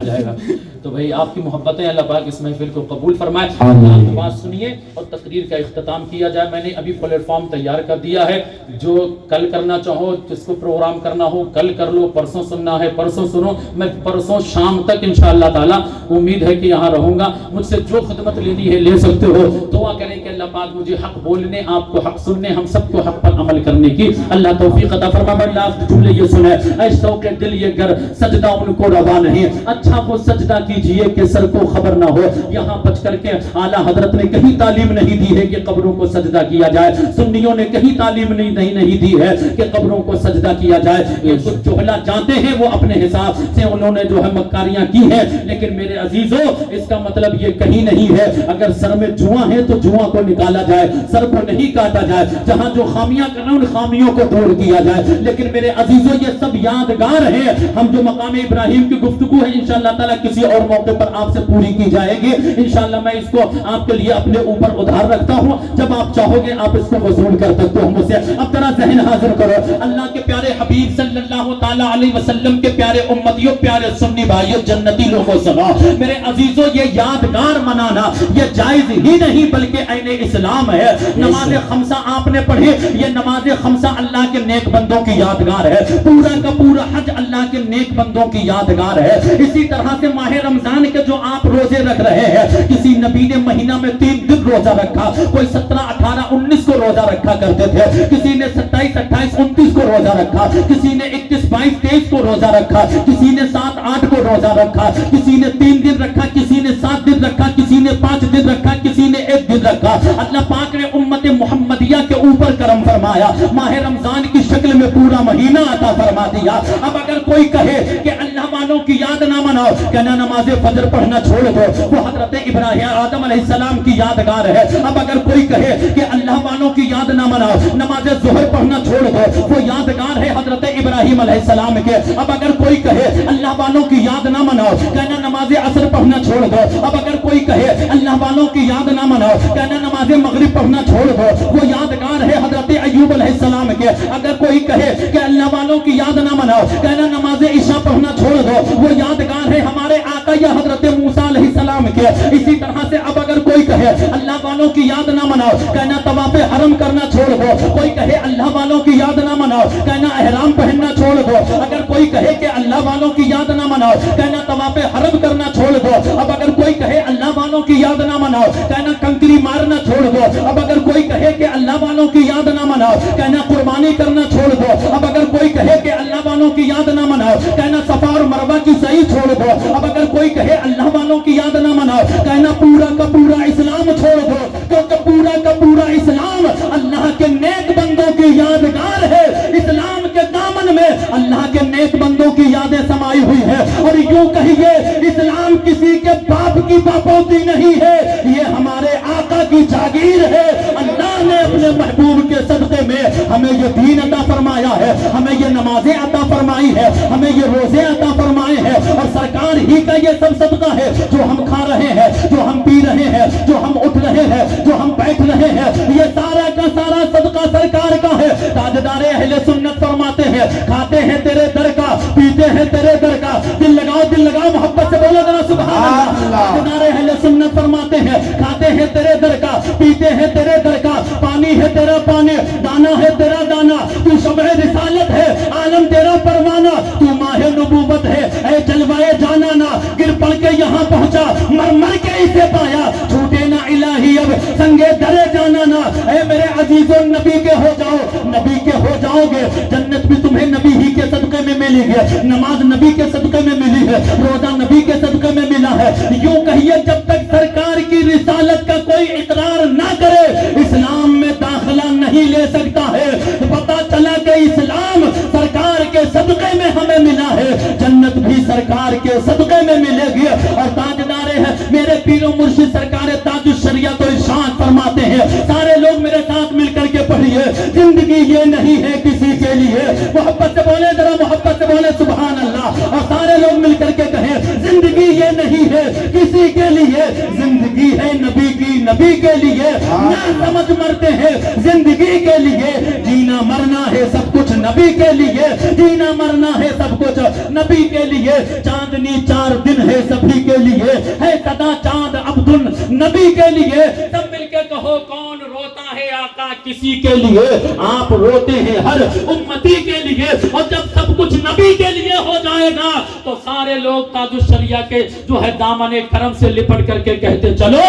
تو بھئی آپ کی محبتیں اللہ پاک اس محفل کو قبول فرمائے۔ آپ بات سنیے اور تقریر کا اختتام کیا جائے۔ میں نے ابھی پلیٹ فارم تیار کر دیا ہے، جو کل کرنا چاہو، جس کو پروگرام کرنا ہو کل کر لو، پرسوں سننا ہے پرسوں سنو، میں پرسوں شام تک انشاءاللہ تعالی امید ہے کہ یہاں رہوں گا، مجھ سے جو خدمت لینی ہے لے سکتے ہو۔ دعا کریں کہ اللہ پاک مجھے حق بولنے، آپ کو حق سننے، ہم سب کو حق پر عمل کرنے کی اللہ توفیق عطا فرمائے۔ اللہ جملے یہ سنے، اے شوق دل یہ گر سجدہ ان کو روا نہیں، اچھا وہ سجدہ کیجئے کہ سر کو خبر نہ ہو۔ یہاں بچ کر کے اعلیٰ حضرت نے کہیں تعلیم نہیں دی ہے کہ قبروں کو سجدہ کیا جائے، سنیوں نے کہیں تعلیم نہیں دی ہے کہ قبروں کو سجدہ کیا جائے۔ یہ کچھ جہلا جانتے ہیں وہ اپنے حساب سے انہوں نے جو ہے مکاریاں کی ہیں، لیکن میرے عزیزوں اس کا مطلب یہ کہیں نہیں ہے اگر سر میں جواں ہے تو جواں کو نکالا جائے، سر کو نہیں کاٹا جائے، جہاں جو خامیاں کرنا ان خامیوں کو دور کیا جائے۔ لیکن میرے عزیزوں یہ سب یادگار ہیں، ہم جو مقام ابراہیم کی گفتگو ہے انشاءاللہ تعالیٰ کسی اور موقع پر آپ سے پوری کی جائے گی انشاءاللہ۔ میں اس کو آپ کے لیے اپنے اوپر ادھار رکھتا ہوں، جب آپ چاہو گے آپ اس کو وصول کر سکتے ہو مجھ سے۔ اب ذرا ذہن حاضر کرو، اللہ کے پیارے حبیب صلی اللہ تعالیٰ علیہ وسلم کے پیارے امتیوں، پیارے سنی بھائیوں، جنتی لوگوں سنا، میرے عزیزوں یہ یادگار منانا یہ جائز ہی نہیں بلکہ عین اسلام ہے۔ نماز خمسہ آپ نے پڑھی، یہ نماز خمسہ اللہ کے نیک بندوں کی یادگار ہے، پورا کا پورا حج اللہ کے نیک بندوں کی یادگار ہے۔ اسی طرح سے ماہ رمضان کے جو آپ روزے رکھ رہے ہیں، کسی نبی نے مہینہ میں 3 دن روزہ رکھا، کوئی 17 18 19 کو روزہ رکھا کرتے تھے، کسی نے 27 28 29 کو روزہ رکھا، کسی نے 21 22 23 کو روزہ رکھا، کسی نے 7 8 کو روزہ رکھا، کسی نے 3 دن رکھا، کسی نے 7 دن رکھا، کسی نے 5 دن رکھا، کسی نے 1 دن رکھا۔ اللہ پاک نے امت محمد اوپر کرم فرمایا, ماہ رمضان کی شکل میں پورا مہینہ عطا فرما دیا. اب اگر کوئی کہے کہ اللہ والوں کی یاد نہ مناؤ, کہنا نماز فجر پڑھنا چھوڑ دو, وہ حضرت ابراہیم آدم علیہ السلام کی یادگار ہے. اب اگر کوئی کہے کہ اللہ والوں کی یاد نہ مناؤ, نماز ظہر پڑھنا چھوڑ دو, وہ یادگار ہے حضرت ابراہیم علیہ السلام کے. اب اگر کوئی کہے اللہ والوں کی یاد نہ مناؤ, کہنا نماز عصر پڑھنا چھوڑ دو. اب اگر کوئی کہے اللہ والوں کی یاد نہ مناؤ, کہنا نماز مغرب پڑھنا چھوڑ دو, وہ یادگار ہے حضرت ایوب علیہ السلام کے. اگر کوئی کہے کہ اللہ والوں کی یاد نہ مناؤ, کہنا نماز عشاء پڑھنا چھوڑ دو, وہ یادگار ہے ہمارے آقا یا حضرت موسیٰ علیہ السلام کے. اسی طرح سے اب اگر کوئی کہے اللہ والوں کی یاد نہ مناؤ, کہنا طواف حرم کرنا چھوڑ دو. کوئی کہے اللہ والوں کی یاد نہ مناؤ, کہنا احرام پہننا چھوڑ دو. اگر کوئی کہے کہ اللہ والوں کی یاد نہ مناؤ, کہنا طواف حرم کرنا چھوڑ دو. اب اگر کوئی کہے اللہ والوں کی یاد نہ مناؤ, کہنا کنکری مارنا چھوڑ دو. اب اگر کوئی کہے کہ اللہ والوں کی یاد نہ مناؤ, کہنا قربانی کرنا چھوڑ دو. اب اگر کوئی کہے کہ اللہ والوں کی یاد نہ مناؤ, کہنا صفا اور مروہ کی سعی چھوڑ دو. اب اگر کوئی کہے اللہ والوں کی یاد نہ مناؤ, کہنا پورا کا پورا اسلام چھوڑ دو, کیونکہ پورا کا پورا اسلام اللہ کے نیک بندوں کی یادگار ہے. اسلام کے دامن میں اللہ کے نیک بندوں کی یادیں سمائی ہوئی ہے. اور یوں کہیے اسلام کسی کے باپ کی باپوتی نہیں ہے, یہ ہمارے آقا کی جاگیر ہے. اللہ نے اپنے محبوب کے صدقے میں ہمیں یہ دین عطا فرمایا ہے, ہمیں یہ نمازیں عطا فرمائی ہے, ہمیں یہ روزے عطا فرمائے ہیں. اور سرکار ہی کا یہ سب صدقہ ہے جو ہم کھا رہے ہیں, جو ہم پی رہے ہیں, جو ہم اٹھ رہے ہیں, جو ہم بیٹھ رہے ہیں, یہ سارا کا سارا صدقہ سرکار کا ہے. تاجدار اہل سنت فرماتے ہیں کھاتے ہیں تیرے در کا, پیتے ہیں تیرے در کا. دل لگاؤ محبت سے بولو ذرا سبحان اللہ. تاجدار اہل سنت فرماتے ہیں کھاتے ہیں تیرے در کا, پیتے ہیں تیرے در کا. پانی ہے تیرا پانی, دانا ہے تیرا دانا, تو شمع رسالت ہے, عالم تیرا پروانہ, تو ماہ نبوت ہے, اے جلوائے جانانا. گر پڑ کے یہاں پہنچا, مر کے اسے پایا, چھوٹے نہ الہی اب سنگے درے جانانا. اے میرے عزیزوں نبی کے ہو جاؤ, نبی کے ہو جاؤ گے, جنت بھی تمہیں نبی ہی کے صدقے میں ملے گی. نماز نبی کے صدقے میں ملی ہے, روزہ نبی کے صدقے میں ملا ہے. یوں کہیے جب تک سرکار کی رسالت کا کوئی اقرار نہ کرے, اسلام میں داخلہ نہیں لے سکتا ہے. پتہ چلا کہ اسلام سرکار کے صدقے میں ہمیں ملا ہے, جنت بھی سرکار کے صدقے میں ملے گی. اور تاجدار ہے میرے پیر و مرشد سرکار تاج الشریعہ تو ارشاد فرماتے ہیں, سارے لوگ میرے ساتھ مل کر کے پڑھیے, زندگی یہ نہیں ہے کسی کے لیے. محبت سے بولے ذرا, محبت سے بولے سبحان اللہ. اور سارے لوگ مل کر کے کہیں زندگی یہ نہیں ہے کسی کے لیے, زندگی ہے نبی کی, نبی کے لیے. نہ سمجھ مرتے ہیں زندگی کے لیے, جینا مرنا ہے سب کچھ نبی کے لیے, جینا مرنا ہے سب کچھ نبی کے لیے. چاندنی 4 دن ہے سبھی کے لیے, ہے سدا چاند عبد نبی کے لیے. سب مل کے کہو کون روتا ہے آقا کسی کے لیے, آپ روتے ہیں ہر امتی کے لیے. اور جب سب کچھ نبی کے لیے ہو جائے گا تو سارے لوگ تاج الشریعہ کے جو ہے دامن کرم سے لپٹ کر کے کہتے چلو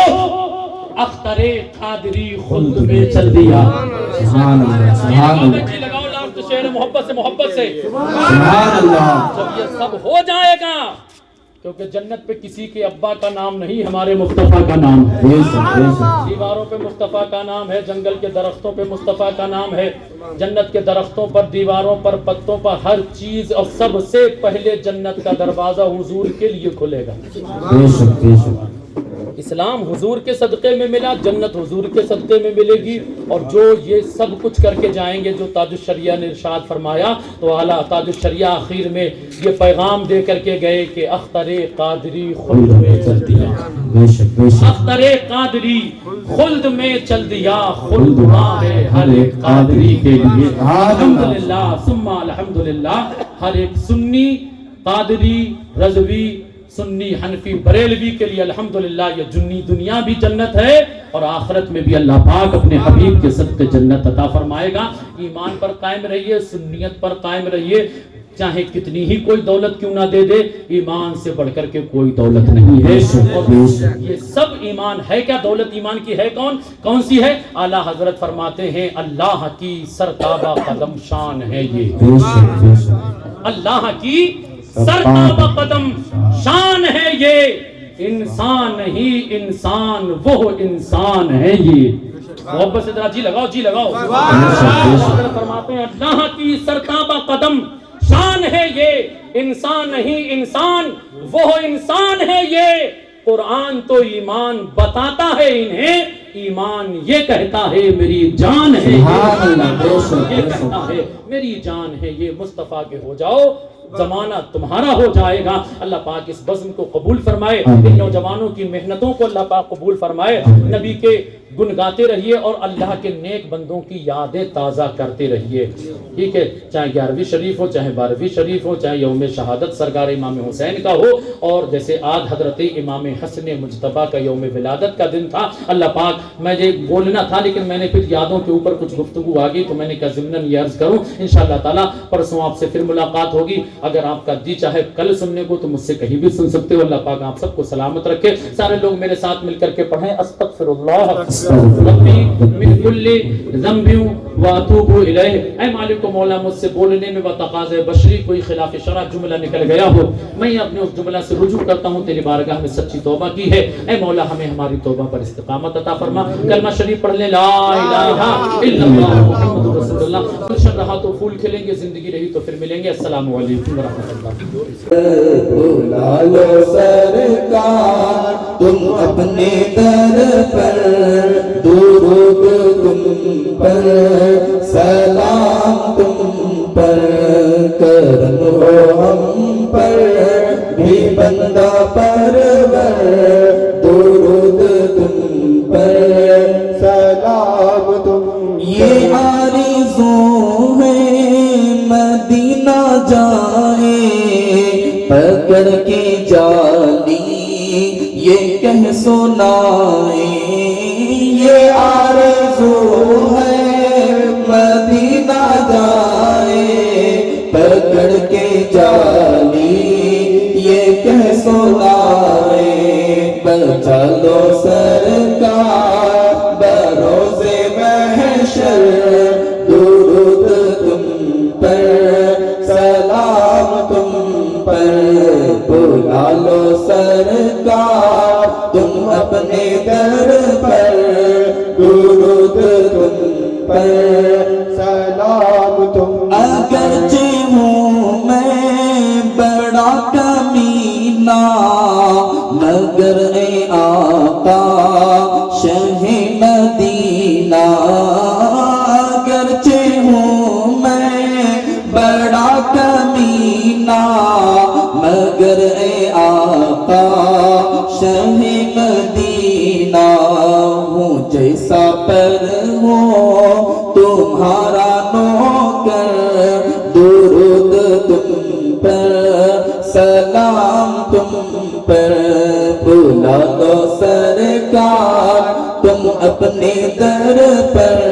اختر قادری خلد میں چل دیا. سبحان اللہ, سبحان اللہ, لگاؤ لاسٹ شعر محبت سے سبحان اللہ. جب یہ سب ہو جائے گا, کیونکہ جنت پہ کسی کے ابا کا نام نہیں, ہمارے مصطفیٰ کا نام ہے. دیواروں پہ مصطفیٰ کا نام ہے, جنگل کے درختوں پہ مصطفیٰ کا نام ہے. جنت کے درختوں پر, دیواروں پر, پتوں پر, ہر چیز. اور سب سے پہلے جنت کا دروازہ حضور کے لیے کھلے گا. اسلام حضور کے صدقے میں ملا, جنت حضور کے صدقے میں ملے گی. اور جو یہ سب کچھ کر کے جائیں گے جو تاج الشریعہ نے ارشاد فرمایا, تو اعلیٰ تاج الشریعہ آخر میں یہ پیغام دے کر کے گئے کہ اختر قادری خلد میں چل دیا, اختر قادری خلد میں چل دیا, خلد وہاں ہے ہر ایک قادری کے لیے. الحمدللہ ثم الحمدللہ. ہر ایک سنی, قادری, رضوی, سنی, حنفی, بریلوی کے لیے الحمدللہ یہ جنی دنیا بھی جنت ہے, اور آخرت میں بھی اللہ پاک اپنے حبیب کے صدقے جنت عطا فرمائے گا. ایمان پر قائم رہیے, سنیت پر قائم رہیے, چاہے کتنی ہی کوئی دولت کیوں نہ دے دے, ایمان سے بڑھ کر کے کوئی دولت نہیں ہے. اور یہ سب ایمان ہے کیا, دولت ایمان کی ہے کون سی ہے؟ اعلیٰ حضرت فرماتے ہیں اللہ کی سرتابہ قدم شان ہے یہ, اللہ کی سرتابہ قدم شان ہے یہ, انسان ہی انسان وہ انسان ہے یہ. محبت سے ذرا جی لگاؤ، جی لگاؤ۔ فرماتے ہیں اللہ کی سرتابہ قدم شان ہے یہ، انسان نہیں انسان وہ انسان ہے یہ، قرآن تو ایمان بتاتا ہے انہیں، ایمان یہ کہتا ہے میری جان ہے، یہ کہتا ہے میری جان ہے یہ، مصطفیٰ کے ہو جاؤ زمانہ تمہارا ہو جائے گا۔ اللہ پاک اس بزم کو قبول فرمائے، ان نوجوانوں کی محنتوں کو اللہ پاک قبول فرمائے، نبی کے گن گاتے رہیے اور اللہ کے نیک بندوں کی یادیں تازہ کرتے رہیے، ٹھیک ہے، چاہے 11ویں شریف ہو، چاہے 12ویں شریف ہو، چاہے یوم شہادت سرکار امام حسین کا ہو، اور جیسے آج حضرت امام حسن مجتبیٰ کا یوم ولادت کا دن تھا، اللہ پاک میں یہ بولنا تھا لیکن میں نے پھر یادوں کے اوپر کچھ گفتگو آ گئی تو میں نے کہا ضمناً یہ عرض کروں، انشاءاللہ تعالیٰ پرسوں آپ سے پھر ملاقات ہوگی، اگر آپ کا جی چاہے کل سننے کو تو مجھ سے کہیں بھی سن سکتے ہو، اللہ پاک آپ سب کو سلامت رکھے۔ سارے لوگ میرے ساتھ مل کر کے پڑھیں استغفر اللہ ربی من کل ذنب واتوب الیہ۔ اے مالک و مولا مجھ سے بولنے میں بتقاضۂ بشری کوئی خلاف شرع جملہ نکل گیا ہو، میں اپنے اس جملہ سے رجوع کرتا ہوں، تیری بارگاہ میں سچی توبہ کی ہے، اے مولا ہمیں ہماری توبہ پر استقامت عطا فرما۔ کلمہ شریف پڑھ لیں لا الہ الا اللہ محمد رسول اللہ۔ کل شب رہا تو پھول کھلیں گے، زندگی رہی تو پھر ملیں گے۔ السلام علیکم ورحمۃ اللہ۔ بلا لو سرکار تم اپنے در پر، درود تم پر، سلام تم پر، کرم ہو ہم پر بھی بندہ پرور، درود تم پر، سلام تم، یہ آرزو ہے مدینہ جائے پکڑ کے جالی یہ کہہ سنائے، یہ آرزو ہے مدینہ جائے پکڑ کے جالی یہ کہہ سنائے، بچا لو سرکار بروز محشر، درود تم پر، سلام تم پر، بلا لو سرکار تم اپنے در پر، درود تم پر، سلام تم، اگرچہ ہوں میں بڑا کمینہ مگر اے آقا شہ مدینہ، اگرچہ ہوں میں بڑا کمینہ مگر اے آقا شہ مدینہ، ہوں جیسا پر ہوں تمہارا نوکر، درود تم پر، سلام تم پر، بلا دو سرکار تم اپنے در پر،